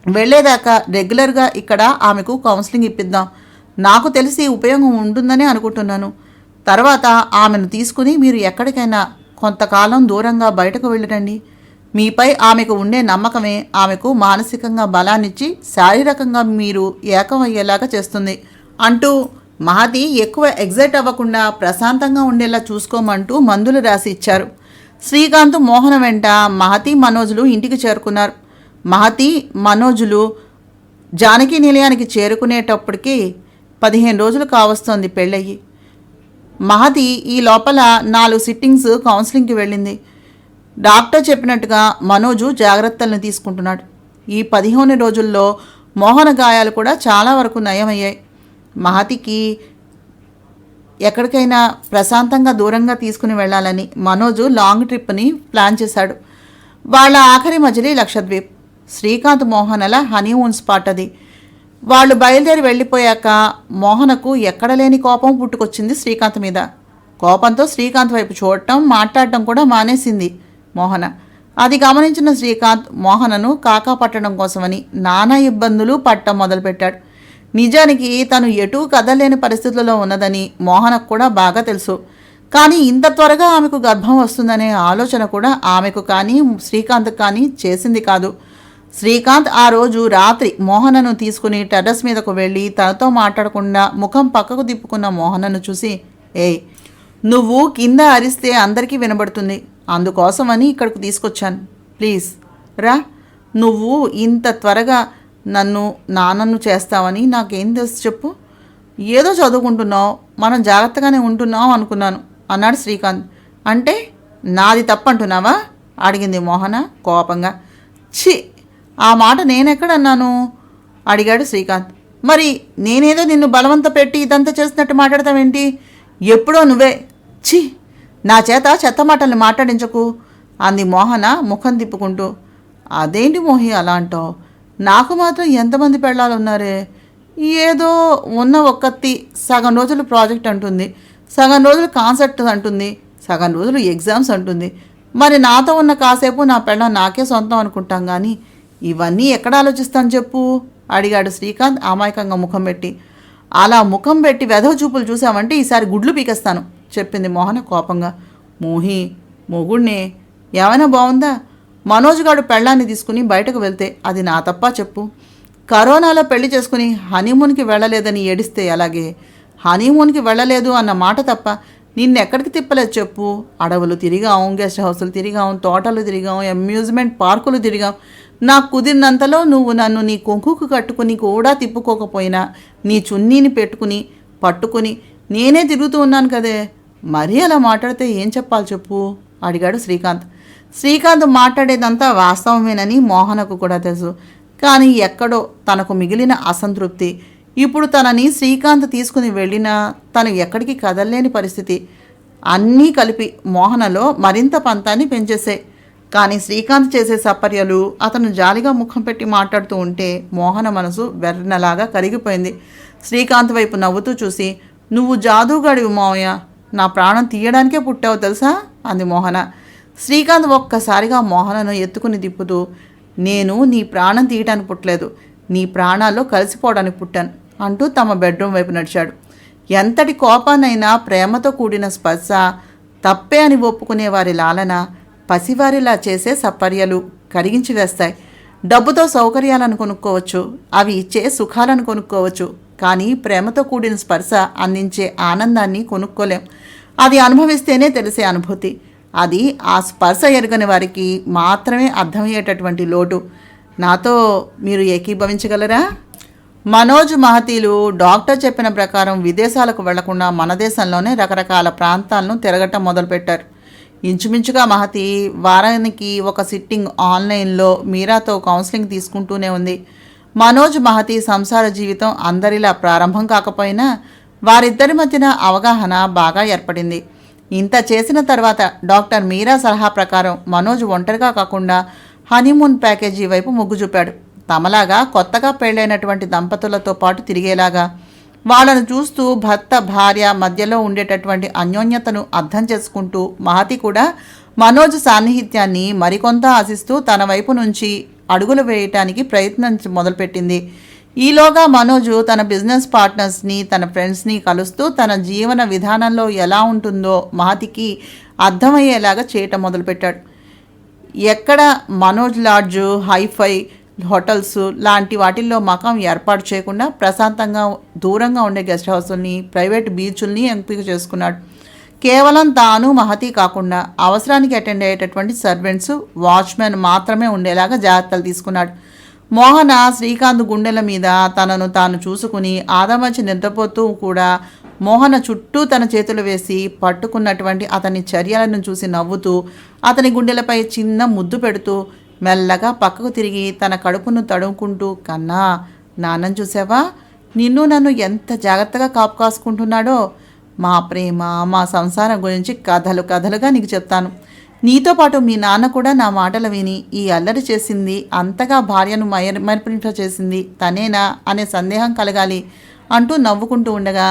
వెళ్ళేదాకా రెగ్యులర్గా ఇక్కడ ఆమెకు కౌన్సిలింగ్ ఇప్పిద్దాం. నాకు తెలిసి ఉపయోగం ఉంటుందని అనుకుంటున్నాను. తర్వాత ఆమెను తీసుకుని మీరు ఎక్కడికైనా కొంతకాలం దూరంగా బయటకు వెళ్ళరండి. మీపై ఆమెకు ఉండే నమ్మకమే ఆమెకు మానసికంగా బలాన్నిచ్చి శారీరకంగా మీరు ఏకమయ్యేలాగా చేస్తుంది అంటూ మహతి ఎక్కువ ఎగ్జైట్ అవ్వకుండా ప్రశాంతంగా ఉండేలా చూసుకోమంటూ మందులు రాసి ఇచ్చారు. శ్రీకాంత్ మోహన వెంట మహతి మనోజులు ఇంటికి చేరుకున్నారు. మహతి మనోజులు జానకి నిలయానికి చేరుకునేటప్పటికి 15 రోజులు కావస్తోంది పెళ్ళయ్యి. మహతి ఈ లోపల 4 సిట్టింగ్స్ కౌన్సిలింగ్కి వెళ్ళింది. డాక్టర్ చెప్పినట్టుగా మనోజు జాగ్రత్తలను తీసుకుంటున్నాడు. ఈ 15 రోజుల్లో మోహన గాయాలు కూడా చాలా వరకు నయమయ్యాయి. మహతికి ఎక్కడికైనా ప్రశాంతంగా దూరంగా తీసుకుని వెళ్ళాలని మనోజు లాంగ్ ట్రిప్ని ప్లాన్ చేశాడు. వాళ్ళ ఆఖరి మజిలీ లక్షద్వీప్. శ్రీకాంత్ మోహనల హనీమూన్ స్పాట్ అది. వాళ్ళు బయలుదేరి వెళ్ళిపోయాక మోహనకు ఎక్కడలేని కోపం పుట్టుకొచ్చింది శ్రీకాంత్ మీద. కోపంతో శ్రీకాంత్ వైపు చూడటం, మాట్లాడటం కూడా మానేసింది మోహన. అది గమనించిన శ్రీకాంత్ మోహనను కాకా పట్టడం కోసమని నానా ఇబ్బందులు పట్టడం మొదలుపెట్టాడు. నిజానికి తను ఎటూ కదలేని పరిస్థితుల్లో ఉన్నదని మోహనకు కూడా బాగా తెలుసు. కానీ ఇంత త్వరగా ఆమెకు గర్భం వస్తుందనే ఆలోచన కూడా ఆమెకు కానీ శ్రీకాంత్ కానీ చేసింది కాదు. శ్రీకాంత్ ఆ రోజు రాత్రి మోహనను తీసుకుని టెర్రస్ మీదకు వెళ్ళి తనతో మాట్లాడకుండా ముఖం పక్కకు తిప్పుకున్న మోహనను చూసి, ఏయ్, నువ్వు కింద అరిస్తే అందరికీ వినబడుతుంది, అందుకోసమని ఇక్కడికి తీసుకొచ్చాను, ప్లీజ్ రా. నువ్వు ఇంత త్వరగా నాన్నను చేస్తావని నాకేం తెలుసు చెప్పు. ఏదో చదువుకుంటున్నావు, మనం జాగ్రత్తగానే ఉంటున్నావు అనుకున్నాను అన్నాడు శ్రీకాంత్. అంటే నాది తప్పంటున్నావా అడిగింది మోహన కోపంగా. ఛీ, ఆ మాట నేనెక్కడన్నాను అడిగాడు శ్రీకాంత్. మరి నేనేదో నిన్ను బలవంత పెట్టి ఇదంతా చేసినట్టు మాట్లాడతావేంటి? ఎప్పుడో నువ్వే. ఛీ, నా చేత చెత్త మాటల్ని మాట్లాడించకు అంది మోహన ముఖం తిప్పుకుంటూ. అదేంటి మోహి అలా అంటావు? నాకు మాత్రం ఎంతమంది పెళ్ళాలున్నారే? ఏదో ఉన్న ఒక్కత్తి సగం రోజులు ప్రాజెక్ట్ అంటుంది, సగం రోజులు కాన్సెప్ట్ అంటుంది, సగం రోజులు ఎగ్జామ్స్ అంటుంది. మరి నాతో ఉన్న కాసేపు నా పెళ్ళం నాకే సొంతం అనుకుంటాం, కానీ ఇవన్నీ ఎక్కడ ఆలోచిస్తాను చెప్పు అడిగాడు శ్రీకాంత్ అమాయకంగా ముఖం పెట్టి. అలా ముఖం పెట్టి వెధవ చూపులు చూసామంటే ఈసారి గుడ్లు పీకేస్తాను చెప్పింది మోహన కోపంగా. మోహి, మొగుడినే ఏమైనా బాగుందా? మనోజ్ గాడు పెళ్ళాన్ని తీసుకుని బయటకు వెళ్తే అది నా తప్ప చెప్పు? కరోనాలో పెళ్లి చేసుకుని హనీమూన్కి వెళ్ళలేదని ఏడిస్తే అలాగే, హనీమూన్కి వెళ్ళలేదు అన్న మాట తప్ప నిన్నెక్కడికి తిప్పలేదు చెప్పు? అడవులు తిరిగాం, గెస్ట్ హౌస్లు తిరిగాం, తోటలు తిరిగాం, అమ్యూజ్మెంట్ పార్కులు తిరిగాం. నాకు కుదిరినంతలో నువ్వు నన్ను నీ కొంకుకు కట్టుకుని కూడా తిప్పుకోకపోయినా నీ చున్నీని పట్టుకుని నేనే తిరుగుతూ ఉన్నాను కదే. మరీ అలా మాట్లాడితే ఏం చెప్పాలి చెప్పు అడిగాడు శ్రీకాంత్. శ్రీకాంత్ మాట్లాడేదంతా వాస్తవమేనని మోహనకు కూడా తెలుసు. కానీ ఎక్కడో తనకు మిగిలిన అసంతృప్తి. ఇప్పుడు తనని శ్రీకాంత్ తీసుకుని వెళ్ళినా తను ఎక్కడికి కదలలేని పరిస్థితి. అన్నీ కలిపి మోహనలో మరింత పంతాన్ని పెంచేశాయి. కానీ శ్రీకాంత్ చేసే సపర్యలు, అతను జాలిగా ముఖం పెట్టి మాట్లాడుతూ ఉంటే మోహన మనసు వెర్రనలాగా కరిగిపోయింది. శ్రీకాంత్ వైపు నవ్వుతూ చూసి, నువ్వు జాదూగాడివి మావయ్య, నా ప్రాణం తీయడానికే పుట్టావు తెలుసా అంది మోహన. శ్రీకాంత్ ఒక్కసారిగా మోహనను ఎత్తుకుని తిప్పుతూ, నేను నీ ప్రాణం తీయడానికి పుట్టలేదు, నీ ప్రాణాల్లో కలిసిపోవడానికి పుట్టాను అంటూ తమ బెడ్రూమ్ వైపు నడిచాడు. ఎంతటి కోపాన్నైనా ప్రేమతో కూడిన స్పర్శ, తప్పే అని ఒప్పుకునే వారి లాలన, పసివారిలా చేసే సపర్యలు కరిగించి వేస్తాయి. డబ్బుతో సౌకర్యాలను కొనుక్కోవచ్చు, అవి ఇచ్చే సుఖాలను కొనుక్కోవచ్చు, కానీ ప్రేమతో కూడిన స్పర్శ అందించే ఆనందాన్ని కొనుక్కోలేం. అది అనుభవిస్తేనే తెలిసే అనుభూతి. అది ఆ స్పర్శ ఎరుగని వారికి మాత్రమే అర్థమయ్యేటటువంటి లోటు. నాతో మీరు ఏకీభవించగలరా? మనోజ్ మహతీలు డాక్టర్ చెప్పిన ప్రకారం విదేశాలకు వెళ్లకుండా మన దేశంలోనే రకరకాల ప్రాంతాలను తిరగటం మొదలుపెట్టారు. ఇంచుమించుగా మహతి వారానికి ఒక సిట్టింగ్ ఆన్లైన్లో మీరాతో కౌన్సిలింగ్ తీసుకుంటూనే ఉంది. మనోజ్ మహతి సంసార జీవితం అందరిలా ప్రారంభం కాకపోయినా వారిద్దరి మధ్యన అవగాహన బాగా ఏర్పడింది. ఇంత చేసిన తర్వాత డాక్టర్ మీరా సలహా ప్రకారం మనోజ్ ఒంటరిగా కాకుండా హనీమూన్ ప్యాకేజీ వైపు మొగ్గు చూపాడు. తమలాగా కొత్తగా పెళ్ళైనటువంటి దంపతులతో పాటు తిరిగేలాగా. వాళ్ళను చూస్తూ భర్త భార్య మధ్యలో ఉండేటటువంటి అన్యోన్యతను అర్థం చేసుకుంటూ మహతి కూడా మనోజ్ సాన్నిహిత్యాన్ని మరికొంత ఆశిస్తూ తన వైపు నుంచి అడుగులు వేయటానికి ప్రయత్నం మొదలుపెట్టింది. ఈలోగా మనోజు తన బిజినెస్ పార్ట్నర్స్ని, తన ఫ్రెండ్స్ని కలుస్తూ తన జీవన విధానంలో ఎలా ఉంటుందో మహతికి అర్థమయ్యేలాగా చేయటం మొదలుపెట్టాడు. ఎక్కడ మనోజ్ లాడ్జ్, హైఫై హోటల్స్ లాంటి వాటిల్లో మకాం ఏర్పాటు చేయకుండా ప్రశాంతంగా దూరంగా ఉండే గెస్ట్ హౌస్ని, ప్రైవేట్ బీచ్ల్ని ఎంపిక చేసుకున్నాడు. కేవలం తాను మహతి కాకుండా అవసరానికి అటెండ్ అయ్యేటటువంటి సర్వెంట్స్, వాచ్మెన్ మాత్రమే ఉండేలాగా జాగ్రత్తలు తీసుకున్నాడు. మోహన శ్రీకాంత్ గుండెల మీద తనను తాను చూసుకుని ఆదమర్చి నిద్రపోతూ కూడా మోహన చుట్టూ తన చేతులు వేసి పట్టుకున్నటువంటి అతని చర్యలను చూసి నవ్వుతూ అతని గుండెలపై చిన్న ముద్దు పెడుతూ మెల్లగా పక్కకు తిరిగి తన కడుపును తడుముకుంటూ, కన్నా, నాన్నను చూసావా? నిన్ను నన్ను ఎంత జాగ్రత్తగా కాపు కాసుకుంటున్నాడో. మా ప్రేమ, మా సంసారం గురించి కథలుగా నీకు చెప్తాను. నీతో పాటు మీ నాన్న కూడా నా మాటలు విని ఈ అల్లరి చేసింది, అంతగా భార్యను మరిపింప చేసింది తనేనా అనే సందేహం కలగాలి అంటూ నవ్వుకుంటూ ఉండగా,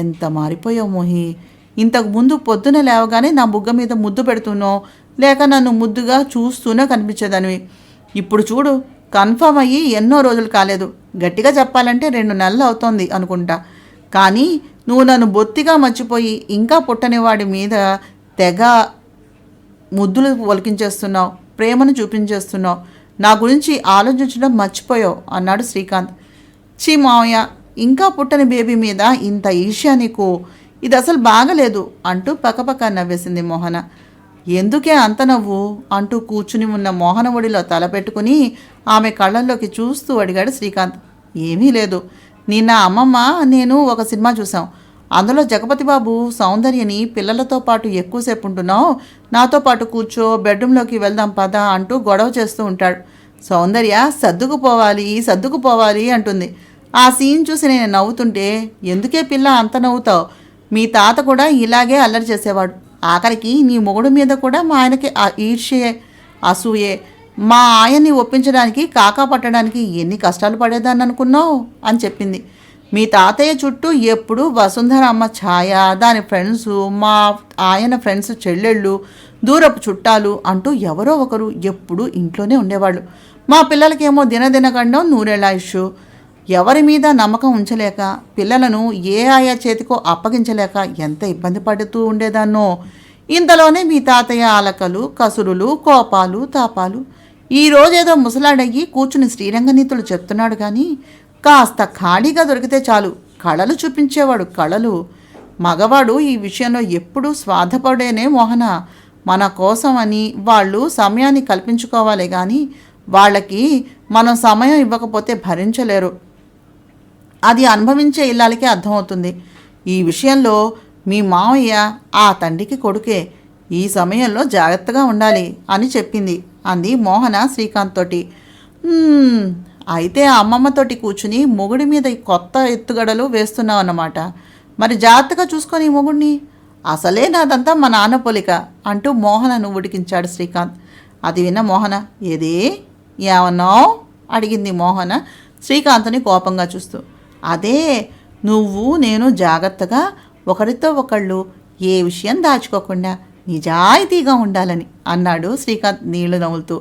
ఎంత మారిపోయావు మోహి. ఇంతకు ముందు పొద్దున లేవగానే నా బుగ్గ మీద ముద్దు పెడుతున్నావు, లేక నన్ను ముద్దుగా చూస్తూనే కనిపించేదానివి. ఇప్పుడు చూడు, కన్ఫర్మ్ అయ్యి ఎన్నో రోజులు కాలేదు, గట్టిగా చెప్పాలంటే 2 నెలలు అవుతోంది అనుకుంటా. కానీ నువ్వు నన్ను బొత్తిగా మర్చిపోయి ఇంకా పుట్టని వాడి మీద తెగ ముద్దులు ఒలికించేస్తున్నావు, ప్రేమను చూపించేస్తున్నావు, నా గురించి ఆలోచించడం మర్చిపోయావు అన్నాడు శ్రీకాంత్. చీ మావయ్య, ఇంకా పుట్టని బేబీ మీద ఇంత ఈర్ష్య నీకు, ఇది అసలు బాగలేదు అంటూ పక్కపక్క నవ్వేసింది మోహన. ఎందుకే అంత నవ్వు అంటూ కూర్చుని ఉన్న మోహన ఒడిలో తల పెట్టుకుని ఆమె కళ్ళల్లోకి చూస్తూ అడిగాడు శ్రీకాంత్. ఏమీ లేదు, నిన్న అమ్మమ్మ నేను ఒక సినిమా చూసాం. అందులో జగపతి బాబు సౌందర్యని పిల్లలతో పాటు ఎక్కువసేపు ఉంటున్నావు, నాతో పాటు కూర్చో, బెడ్రూమ్లోకి వెళ్దాం పద అంటూ గొడవ చేస్తూ ఉంటాడు. సౌందర్య సర్దుకుపోవాలి అంటుంది. ఆ సీన్ చూసి నేను నవ్వుతుంటే, ఎందుకే పిల్ల అంత నవ్వుతావు, మీ తాత కూడా ఇలాగే అల్లరి చేసేవాడు, ఆఖరికి నీ మొగుడు మీద కూడా మా ఆయనకి ఈర్ష్యే అసూయే, మా ఆయన్ని ఒప్పించడానికి కాకా పట్టడానికి ఎన్ని కష్టాలు పడేదాన్ని అనుకున్నావు అని చెప్పింది. మీ తాతయ్య చుట్టూ ఎప్పుడు వసుంధర అమ్మ ఛాయ, దాని ఫ్రెండ్స్, మా ఆయన ఫ్రెండ్స్ చెల్లెళ్ళు, దూరపు చుట్టాలు అంటూ ఎవరో ఒకరు ఎప్పుడూ ఇంట్లోనే ఉండేవాళ్ళు. మా పిల్లలకేమో దినదినగండం నూరేళ్ళాయుషు. ఎవరి మీద నమ్మకం ఉంచలేక, పిల్లలను ఏ ఆయా చేతికో అప్పగించలేక ఎంత ఇబ్బంది పడుతూ ఉండేదాన్నో. ఇంతలోనే మీ తాతయ్య అలకలు, కసురులు, కోపాలు, తాపాలు. ఈరోజేదో ముసలాడయ్యి కూర్చుని శ్రీరంగనీతులు చెప్తున్నాడు కానీ, కాస్త ఖాళీగా దొరికితే చాలు కళలు చూపించేవాడు, కళలు. మగవాడు ఈ విషయంలో ఎప్పుడూ స్వార్థపడేనే మోహన. మన కోసమని వాళ్ళు సమయాన్ని కల్పించుకోవాలి కానీ వాళ్ళకి మనం సమయం ఇవ్వకపోతే భరించలేరు. అది అనుభవించే ఇల్లాలకే అర్థమవుతుంది. ఈ విషయంలో మీ మావయ్య ఆ తండ్రికి కొడుకే, ఈ సమయంలో జాగ్రత్తగా ఉండాలి అని చెప్పింది అంది మోహన శ్రీకాంత్ తోటి. అయితే అమ్మమ్మతోటి కూర్చుని మొగుడి మీద కొత్త ఎత్తుగడలు వేస్తున్నావు అన్నమాట. మరి జాగ్రత్తగా చూసుకొని మొగుడిని. అసలే నాదంతా మా నాన్న పోలిక అంటూ మోహనను ఉడికించాడు శ్రీకాంత్. అది విన్న మోహన, ఏది ఏమన్నావు అడిగింది మోహన శ్రీకాంత్ని కోపంగా చూస్తూ. అదే, నువ్వు నేను జాగ్రత్తగా ఒకరితో ఒకళ్ళు ఏ విషయం దాచుకోకుండా నిజాయితీగా ఉండాలని అన్నాడు శ్రీకాంత్ నీళ్లు నవ్వుతూ.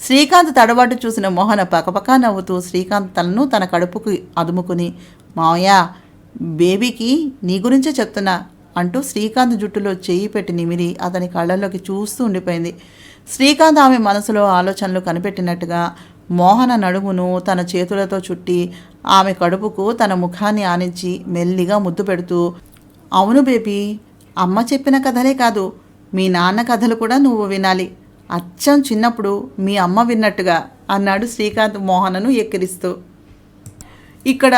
శ్రీకాంత్ తడబాటు చూసిన మోహన పకపక నవ్వుతూ శ్రీకాంత్ తలను తన కడుపుకు అదుముకుని, మావయ్య బేబీకి నీ గురించే చెప్తున్నా అంటూ శ్రీకాంత్ జుట్టులో చెయ్యి పెట్టి నిమిరి అతని కళ్ళల్లోకి చూస్తూ ఉండిపోయింది. శ్రీకాంత్ ఆమె మనసులో ఆలోచనలు కనిపెట్టినట్టుగా మోహన నడుమును తన చేతులతో చుట్టి ఆమె కడుపుకు తన ముఖాన్ని ఆనించి మెల్లిగా ముద్దు పెడుతూ, అవును బేబీ, అమ్మ చెప్పిన కథలే కాదు, మీ నాన్న కథలు కూడా నువ్వు వినాలి, అచ్చం చిన్నప్పుడు మీ అమ్మ విన్నట్టుగా అన్నాడు శ్రీకాంత్ మోహనను ఎక్కిరిస్తూ. ఇక్కడ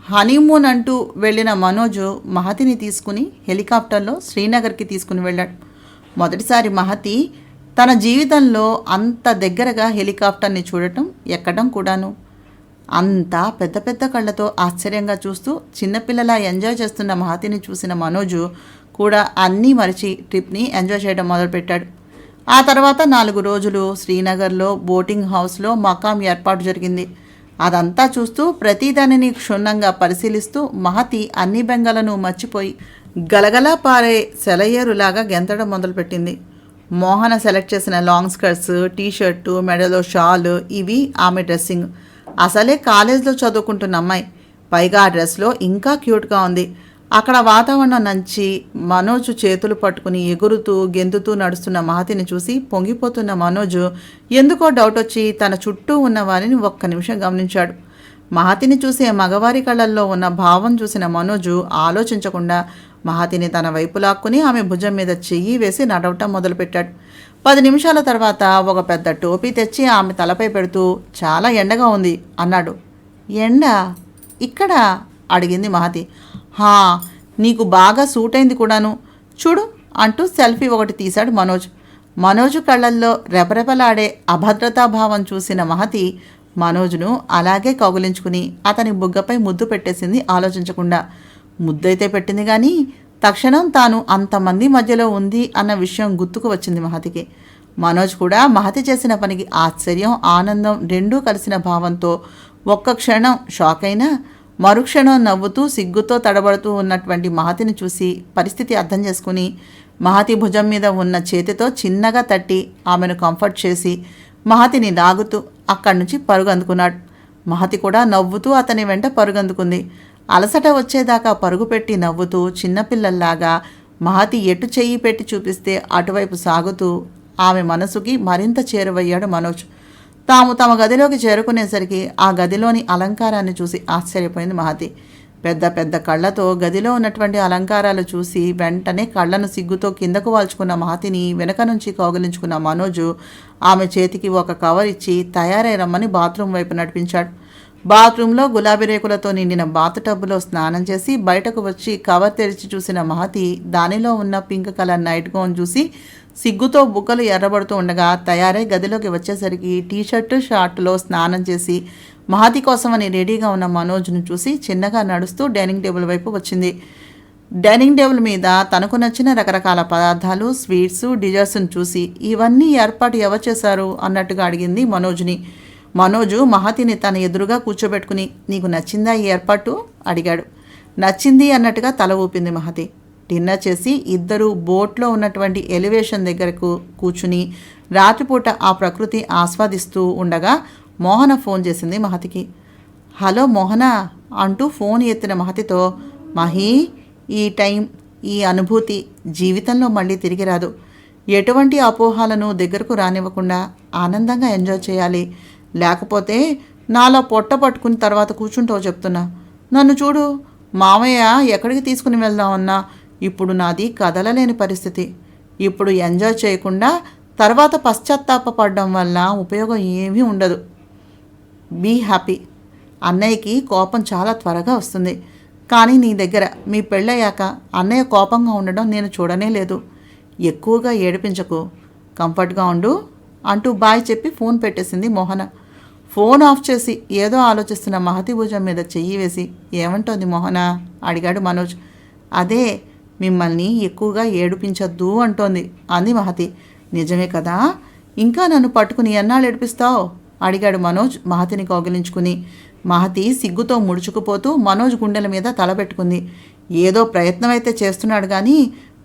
హనీమూన్ అంటూ వెళ్ళిన మనోజు మహతిని తీసుకుని హెలికాప్టర్లో శ్రీనగర్కి తీసుకుని వెళ్ళాడు. మొదటిసారి మహతి తన జీవితంలో అంత దగ్గరగా హెలికాప్టర్ని చూడటం, ఎక్కడం కూడాను. అంతా పెద్ద పెద్ద కళ్ళతో ఆశ్చర్యంగా చూస్తూ చిన్నపిల్లలా ఎంజాయ్ చేస్తున్న మహతిని చూసిన మనోజు కూడా అన్నీ మరిచి ట్రిప్ని ఎంజాయ్ చేయడం మొదలుపెట్టాడు. ఆ తర్వాత 4 రోజులు శ్రీనగర్లో బోటింగ్ హౌస్లో మకాం ఏర్పాటు జరిగింది. అదంతా చూస్తూ ప్రతిదానిని క్షుణ్ణంగా పరిశీలిస్తూ మహతి అన్ని బెంగలను మర్చిపోయి గలగలా పారే సెలయేరులాగా గెంతడం మొదలుపెట్టింది. మోహన సెలెక్ట్ చేసిన లాంగ్ స్కర్ట్స్, టీషర్టు, మెడలో షాల్, ఇవి ఆమె డ్రెస్సింగ్. అసలే కాలేజ్లో చదువుకుంటున్న అమ్మాయి, పైగా ఆ డ్రెస్లో ఇంకా క్యూట్గా ఉంది. అక్కడ వాతావరణం నంచి మనోజు చేతులు పట్టుకుని ఎగురుతూ గెంతుతూ నడుస్తున్న మహతిని చూసి పొంగిపోతున్న మనోజు ఎందుకో డౌట్ వచ్చి తన చుట్టూ ఉన్న వారిని ఒక్క నిమిషం గమనించాడు. మహతిని చూసే మగవారి కళ్ళల్లో ఉన్న భావం చూసిన మనోజు ఆలోచించకుండా మహతిని తన వైపు లాక్కుని ఆమె భుజం మీద చెయ్యి వేసి నడవటం మొదలుపెట్టాడు. 10 నిమిషాల తర్వాత ఒక పెద్ద టోపీ తెచ్చి ఆమె తలపై పెడుతూ, చాలా ఎండగా ఉంది అన్నాడు. ఎండ ఇక్కడ అడిగింది మహతి. హా, నీకు బాగా సూట్ అయింది కూడాను, చూడు అంటూ సెల్ఫీ ఒకటి తీశాడు మనోజ్. మనోజు కళ్ళల్లో రెపరెపలాడే అభద్రతాభావం చూసిన మహతి మనోజ్ను అలాగే కౌగిలించుకుని అతని బుగ్గపై ముద్దు పెట్టేసింది ఆలోచించకుండా. ముద్దైతే పెట్టింది కానీ తక్షణం తాను అంతమంది మధ్యలో ఉంది అన్న విషయం గుర్తుకు వచ్చింది మహతికి. మనోజ్ కూడా మహతి చేసిన పనికి ఆశ్చర్యం, ఆనందం రెండూ కలిసిన భావంతో ఒక్క క్షణం షాక్ అయినా మరుక్షణం నవ్వుతూ సిగ్గుతో తడబడుతూ ఉన్నటువంటి మహతిని చూసి పరిస్థితి అర్థం చేసుకుని మహతి భుజం మీద ఉన్న చేతితో చిన్నగా తట్టి ఆమెను కంఫర్ట్ చేసి మహతిని లాగుతూ అక్కడి నుంచి పరుగు అందుకున్నాడు. మహతి కూడా నవ్వుతూ అతని వెంట పరుగందుకుంది. అలసట వచ్చేదాకా పరుగు పెట్టి నవ్వుతూ చిన్నపిల్లల్లాగా మహతి ఎటు చెయ్యి పెట్టి చూపిస్తే అటువైపు సాగుతూ ఆమె మనసుకి మరింత చేరువయ్యాడు మనోజ్. తమ గదిలోకి చేరుకునేసరికి ఆ గదిలోని అలంకారాన్ని చూసి ఆశ్చర్యపోయింది మహతి. పెద్ద పెద్ద కళ్ళతో గదిలో ఉన్నటువంటి అలంకారాలు చూసి వెంటనే కళ్ళను సిగ్గుతో కిందకు వాల్చుకున్న మహతిని వెనక నుంచి కౌగిలించుకున్న మనోజు ఆమె చేతికి ఒక కవర్ ఇచ్చి తయారై రమ్మని బాత్రూమ్ వైపు నడిపించాడు. బాత్రూంలో గులాబీ రేకులతో నిండిన బాత్ టబ్లో స్నానం చేసి బయటకు వచ్చి కవర్ తెరిచి చూసిన మహతి దానిలో ఉన్న పింక్ కలర్ నైట్ గౌన్ చూసి సిగ్గుతో బుగ్గలు ఎర్రబడుతూ ఉండగా తయారై గదిలోకి వచ్చేసరికి టీషర్టు షార్ట్లో స్నానం చేసి మహతి కోసమని రెడీగా ఉన్న మనోజ్ను చూసి చిన్నగా నడుస్తూ డైనింగ్ టేబుల్ వైపు వచ్చింది. డైనింగ్ టేబుల్ మీద తనకు నచ్చిన రకరకాల పదార్థాలు, స్వీట్స్, డిజర్ట్స్ను చూసి ఇవన్నీ ఏర్పాటు ఎవరు చేశారు అన్నట్టుగా అడిగింది మనోజ్ని. మనోజు మహతిని తన ఎదురుగా కూర్చోబెట్టుకుని నీకు నచ్చిందా ఈ ఏర్పాటు అడిగాడు. నచ్చింది అన్నట్టుగా తల ఊపింది మహతి. డిన్నర్ చేసి ఇద్దరూ బోట్లో ఉన్నటువంటి ఎలివేషన్ దగ్గరకు కూర్చుని రాత్రిపూట ఆ ప్రకృతి ఆస్వాదిస్తూ ఉండగా మోహన ఫోన్ చేసింది మహతికి. హలో మోహన అంటూ ఫోన్ ఎత్తిన మహతితో మహి, ఈ టైం, ఈ అనుభూతి జీవితంలో మళ్ళీ తిరిగి రాదు. ఎటువంటి అపోహాలను దగ్గరకు రానివ్వకుండా ఆనందంగా ఎంజాయ్ చేయాలి. లేకపోతే నాలో పొట్ట పట్టుకుని తర్వాత కూర్చుంటావు చెప్తున్నా. నన్ను చూడు, మామయ్య ఎక్కడికి తీసుకుని వెళ్దామన్నా ఇప్పుడు నాది కదలలేని పరిస్థితి. ఇప్పుడు ఎంజాయ్ చేయకుండా తర్వాత పశ్చాత్తాపపడడం వల్ల ఉపయోగం ఏమీ ఉండదు. Be happy. అన్నయ్యకి కోపం చాలా త్వరగా వస్తుంది. కానీ నీ దగ్గర మీ పెళ్ళయ్యాక అన్నయ్య కోపంగా ఉండడం నేను చూడనే లేదు. ఎక్కువగా ఏడిపించకు, కంఫర్ట్గా ఉండు అంటూ బాయ్ చెప్పి ఫోన్ పెట్టేసింది మోహన. ఫోన్ ఆఫ్ చేసి ఏదో ఆలోచిస్తున్న మహతి భుజం మీద చెయ్యి వేసి ఏమంటోంది మోహన అడిగాడు మనోజ్. అదే మిమ్మల్ని ఎక్కువగా ఏడిపించొద్దు అంటోంది అంది మహతి. నిజమే కదా, ఇంకా నన్ను పట్టుకుని ఎన్నాళ్ళు ఏడిపిస్తావు అడిగాడు మనోజ్ మహతిని కౌగిలించుకుని. మహతి సిగ్గుతో ముడుచుకుపోతూ మనోజ్ గుండెల మీద తలపెట్టుకుంది. ఏదో ప్రయత్నం అయితే చేస్తున్నాడు కానీ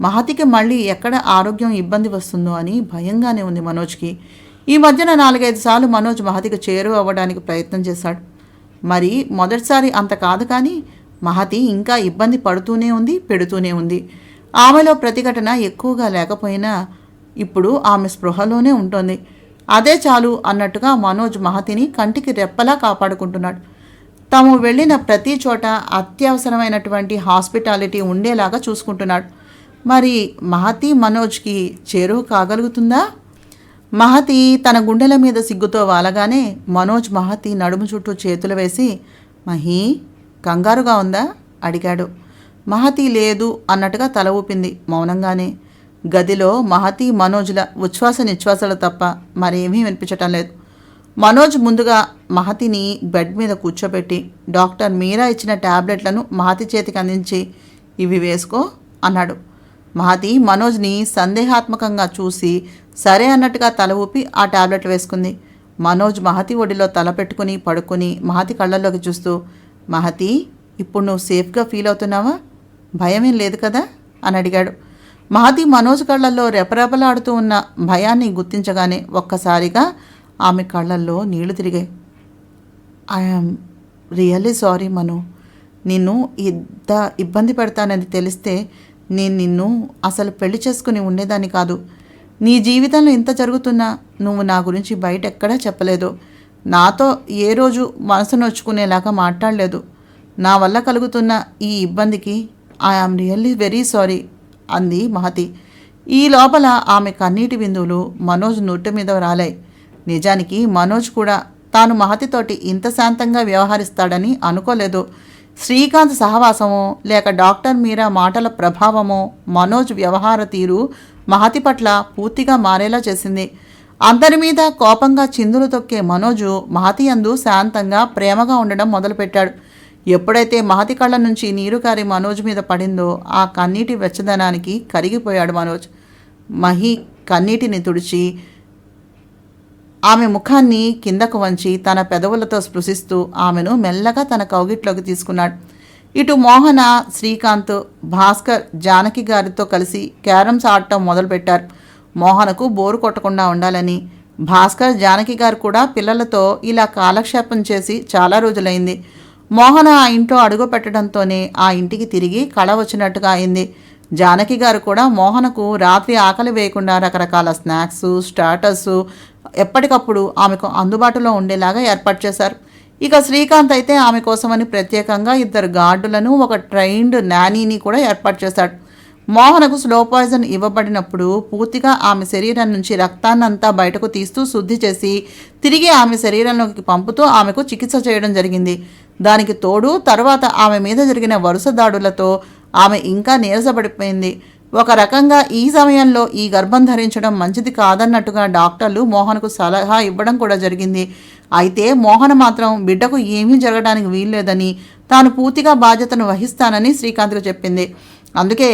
మహతికి మళ్ళీ ఎక్కడ ఆరోగ్యం ఇబ్బంది వస్తుందో అని భయంగానే ఉంది మనోజ్కి. ఈ మధ్యన 4-5 సార్లు మనోజ్ మహతికి చేరువ అవ్వడానికి ప్రయత్నం చేశాడు. మరి మొదటిసారి అంత కాదు, కానీ మహతి ఇంకా ఇబ్బంది పడుతూనే ఉంది, పెడుతూనే ఉంది. ఆమెలో ప్రతిఘటన ఎక్కువగా లేకపోయినా ఇప్పుడు ఆమె స్పృహలోనే ఉంటుంది. అదే చాలు అన్నట్టుగా మనోజ్ మహతిని కంటికి రెప్పలా కాపాడుకుంటున్నాడు. తాము వెళ్ళిన ప్రతి చోట అత్యవసరమైనటువంటి హాస్పిటాలిటీ ఉండేలాగా చూసుకుంటున్నాడు. మరి మహతి మనోజ్కి చేరువ కాగలుగుతుందా? మహతి తన గుండెల మీద సిగ్గుతో వాలగానే మనోజ్ మహతి నడుము చుట్టూ చేతులు వేసి మహి, కంగారుగా ఉందా అడిగాడు. మహతి లేదు అన్నట్టుగా తల ఊపింది మౌనంగానే. గదిలో మహతి మనోజ్ల ఉచ్ఛ్వాస నిశ్వాసాలు తప్ప మరేమీ వినిపించటం లేదు. మనోజ్ ముందుగా మహతిని బెడ్ మీద కూర్చోబెట్టి డాక్టర్ మీరా ఇచ్చిన ట్యాబ్లెట్లను మహతి చేతికి అందించి ఇవి వేసుకో అన్నాడు. మహతి మనోజ్ని సందేహాత్మకంగా చూసి సరే అన్నట్టుగా తల ఊపి ఆ ట్యాబ్లెట్ వేసుకుంది. మనోజ్ మహతి ఒడిలో తల పెట్టుకుని పడుకొని మహతి కళ్ళల్లోకి చూస్తూ మహతి, ఇప్పుడు నువ్వు సేఫ్గా ఫీల్ అవుతున్నావా? భయమేం లేదు కదా అని అడిగాడు. మహతి మనోజ్ కళ్ళల్లో రెపరెపలాడుతూ ఉన్న భయాన్ని గుర్తించగానే ఒక్కసారిగా ఆమె కళ్ళల్లో నీళ్లు తిరిగాయి. ఐఎమ్ రియల్లీ సారీ మను. నిన్ను ఇంత ఇబ్బంది పెడతానని తెలిస్తే నేను నిన్ను అసలు పెళ్లి చేసుకుని ఉండేదాన్ని కాదు. నీ జీవితంలో ఇంత జరుగుతున్నా నువ్వు నా గురించి బయట ఎక్కడా చెప్పలేదు. నాతో ఏ రోజు మనసు నొచ్చుకునేలాగా మాట్లాడలేదు. నా వల్ల కలుగుతున్న ఈ ఇబ్బందికి ఐఆమ్ రియల్లీ వెరీ సారీ అంది మహతి. ఈ లోపల ఆమె కన్నీటి బిందువులు మనోజ్ నొట్టు మీద రాలాయి. నిజానికి మనోజ్ కూడా తాను మహతితోటి ఇంత శాంతంగా వ్యవహరిస్తాడని అనుకోలేదు. శ్రీకాంత్ సహవాసమో లేక డాక్టర్ మీరా మాటల ప్రభావమో మనోజ్ వ్యవహార తీరు మహతి పట్ల పూర్తిగా మారేలా చేసింది. అందరి మీద కోపంగా చిందులు తొక్కే మనోజు మహతి యందు శాంతంగా ప్రేమగా ఉండడం మొదలుపెట్టాడు. ఎప్పుడైతే మహతి కళ్ళ నుంచి నీరు కారి మనోజ్ మీద పడిందో ఆ కన్నీటి వెచ్చదనానికి కరిగిపోయాడు మనోజ్. మహి కన్నీటిని తుడిచి ఆమె ముఖాన్ని కిందకు వంచి తన పెదవులతో స్పృశిస్తూ ఆమెను మెల్లగా తన కౌగిట్లోకి తీసుకున్నాడు. ఇటు మోహన, శ్రీకాంత్, భాస్కర్ జానకి గారితో కలిసి క్యారమ్స్ ఆడటం మొదలుపెట్టారు. మోహనకు బోరు కొట్టకుండా ఉండాలని భాస్కర్, జానకి గారు కూడా పిల్లలతో ఇలా కాలక్షేపం చేసి చాలా రోజులైంది. మోహన ఆ ఇంట్లో అడుగు పెట్టడంతోనే ఆ ఇంటికి తిరిగి కళ వచ్చినట్టుగా అయింది. జానకి గారు కూడా మోహనకు రాత్రి ఆకలి వేయకుండా రకరకాల స్నాక్స్, స్టార్టర్స్ ఎప్పటికప్పుడు ఆమెకు అందుబాటులో ఉండేలాగా ఏర్పాటు చేశారు. ఇక శ్రీకాంత్ అయితే ఆమె కోసమని ప్రత్యేకంగా 2 గార్డులను, ఒక ట్రైన్డ్ నానీని కూడా ఏర్పాటు చేశాడు. మోహనకు స్లో పాయిజన్ ఇవ్వబడినప్పుడు పూర్తిగా ఆమె శరీరం నుంచి రక్తాన్నంతా బయటకు తీస్తూ శుద్ధి చేసి తిరిగి ఆమె శరీరంలోకి పంపుతూ ఆమెకు చికిత్స చేయడం జరిగింది. దానికి తోడు తర్వాత ఆమె మీద జరిగిన వరుస దాడులతో ఆమె ఇంకా నీరసపడిపోయింది. ఒక రకంగా ఈ సమయంలో ఈ గర్భం ధరించడం మంచిది కాదన్నట్టుగా డాక్టర్లు మోహన్కు సలహా ఇవ్వడం కూడా జరిగింది. అయితే మోహన మాత్రం బిడ్డకు ఏమీ జరగడానికి వీల్లేదని, తాను పూర్తిగా బాధ్యతను వహిస్తానని శ్రీకాంత్కు చెప్పింది. అందుకే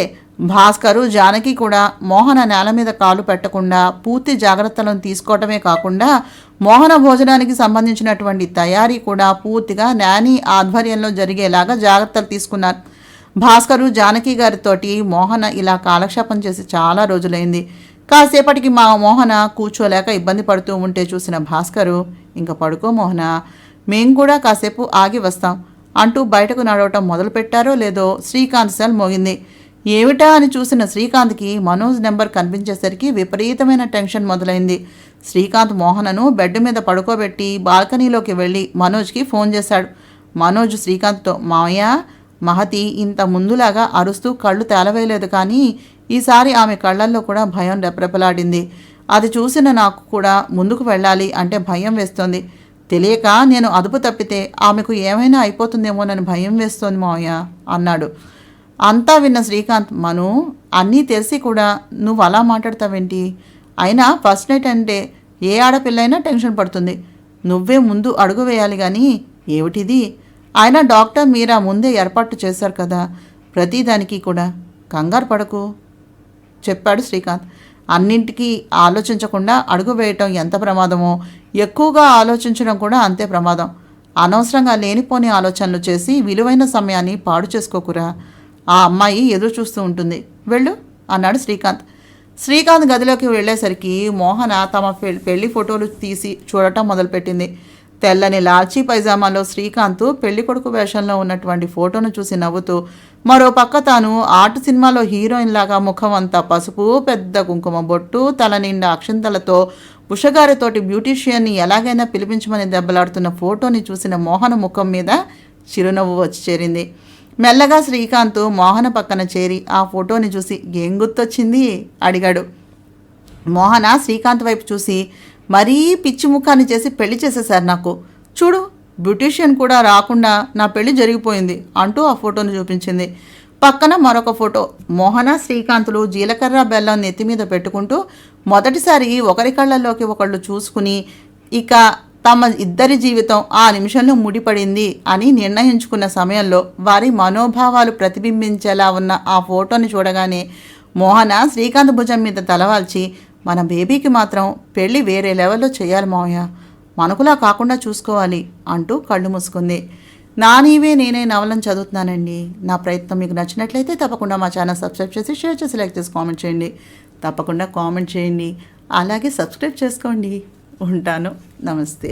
భాస్కరు, జానకి కూడా మోహన నేల మీద కాలు పెట్టకుండా పూర్తి జాగ్రత్తలను తీసుకోవటమే కాకుండా మోహన భోజనానికి సంబంధించినటువంటి తయారీ కూడా పూర్తిగా నాని ఆధ్వర్యంలో జరిగేలాగా జాగ్రత్తలు తీసుకున్నారు. భాస్కరు, జానకి గారితోటి మోహన ఇలా కాలక్షేపం చేసి చాలా రోజులైంది. కాసేపటికి మా మోహన కూర్చోలేక ఇబ్బంది పడుతూ ఉంటే చూసిన భాస్కరు, ఇంకా పడుకో మోహన, మేం కూడా కాసేపు ఆగి వస్తాం అంటూ బయటకు నడవటం మొదలుపెట్టారో లేదో శ్రీకాంత్ సెల్ మోగింది. ఏమిటా అని చూసిన శ్రీకాంత్కి మనోజ్ నెంబర్ కనిపించేసరికి విపరీతమైన టెన్షన్ మొదలైంది. శ్రీకాంత్ మోహనను బెడ్ మీద పడుకోబెట్టి బాల్కనీలోకి వెళ్ళి మనోజ్కి ఫోన్ చేశాడు. మనోజ్ శ్రీకాంత్తో, మావయ్య, మహతి ఇంత ముందులాగా అరుస్తూ కళ్ళు తేలవేయలేదు, కానీ ఈసారి ఆమె కళ్ళల్లో కూడా భయం రెపరెపలాడింది. అది చూసిన నాకు కూడా ముందుకు వెళ్ళాలి అంటే భయం వేస్తోంది. తెలియక నేను అదుపు తప్పితే ఆమెకు ఏమైనా అయిపోతుందేమోనని భయం వేస్తోంది మావయ్య అన్నాడు. అంతా విన్న శ్రీకాంత్, మను, అన్నీ తెలిసి కూడా నువ్వు అలా మాట్లాడతావేంటి? అయినా ఫస్ట్ నైట్ అంటే ఏ ఆడపిల్లైనా టెన్షన్ పడుతుంది. నువ్వే ముందు అడుగు వేయాలి కానీ ఏమిటిది? అయినా డాక్టర్ మీరా ముందే ఏర్పాటు చేశారు కదా, ప్రతిదానికి కూడా కంగారు పడకు చెప్పాడు శ్రీకాంత్. అన్నింటికీ ఆలోచించకుండా అడుగు వేయటం ఎంత ప్రమాదమో, ఎక్కువగా ఆలోచించడం కూడా అంతే ప్రమాదం. అనవసరంగా లేనిపోని ఆలోచనలు చేసి విలువైన సమయాన్ని పాడు చేసుకోకురా. ఆ అమ్మాయి ఎదురు చూస్తూ ఉంటుంది, వెళ్ళు అన్నాడు శ్రీకాంత్. శ్రీకాంత్ గదిలోకి వెళ్ళేసరికి మోహన తమ పెళ్లి ఫోటోలు తీసి చూడటం మొదలుపెట్టింది. తెల్లని లాల్చీ పైజామాలో శ్రీకాంత్ పెళ్లి కొడుకు వేషంలో ఉన్నటువంటి ఫోటోను చూసి నవ్వుతూ, మరో పక్క తాను ఆర్ట్ సినిమాలో హీరోయిన్ లాగా ముఖం అంతా పసుపు, పెద్ద కుంకుమ బొట్టు, తల నిండా అక్షింతలతో ఉషగారితోటి బ్యూటీషియన్ని ఎలాగైనా పిలిపించమని దెబ్బలాడుతున్న ఫోటోని చూసిన మోహన ముఖం మీద చిరునవ్వు వచ్చి చేరింది. మెల్లగా శ్రీకాంత్ మోహన పక్కన చేరి ఆ ఫోటోని చూసి, ఏం గుర్తొచ్చింది అడిగాడు. మోహన శ్రీకాంత్ వైపు చూసి, మరీ పిచ్చి ముఖాన్ని చేసి పెళ్లి చేసేశారు నాకు. చూడు, బ్యూటీషియన్ కూడా రాకుండా నా పెళ్లి జరిగిపోయింది అంటూ ఆ ఫోటోను చూపించింది. పక్కన మరొక ఫోటో. మోహన, శ్రీకాంతులు జీలకర్ర బెల్లం నెత్తి మీద పెట్టుకుంటూ మొదటిసారి ఒకరి కళ్ళల్లోకి ఒకళ్ళు చూసుకుని ఇక తమ ఇద్దరి జీవితం ఆ నిమిషంలో ముడిపడింది అని నిర్ణయించుకున్న సమయంలో వారి మనోభావాలు ప్రతిబింబించేలా ఉన్న ఆ ఫోటోని చూడగానే మోహన శ్రీకాంత్ భుజం మీద తలవాల్చి, మన బేబీకి మాత్రం పెళ్ళి వేరే లెవెల్లో చేయాలి మావయ్య, మనకులా కాకుండా చూసుకోవాలి అంటూ కళ్ళు మూసుకుంది. నా నీవే నేనే నవలను చదువుతున్నానండి. నా ప్రయత్నం మీకు నచ్చినట్లయితే తప్పకుండా మా ఛానల్ సబ్స్క్రైబ్ చేసి, షేర్ చేసి, లైక్ చేసి, కామెంట్ చేయండి. తప్పకుండా కామెంట్ చేయండి, అలాగే సబ్స్క్రైబ్ చేసుకోండి. ఉంటాను. నమస్తే.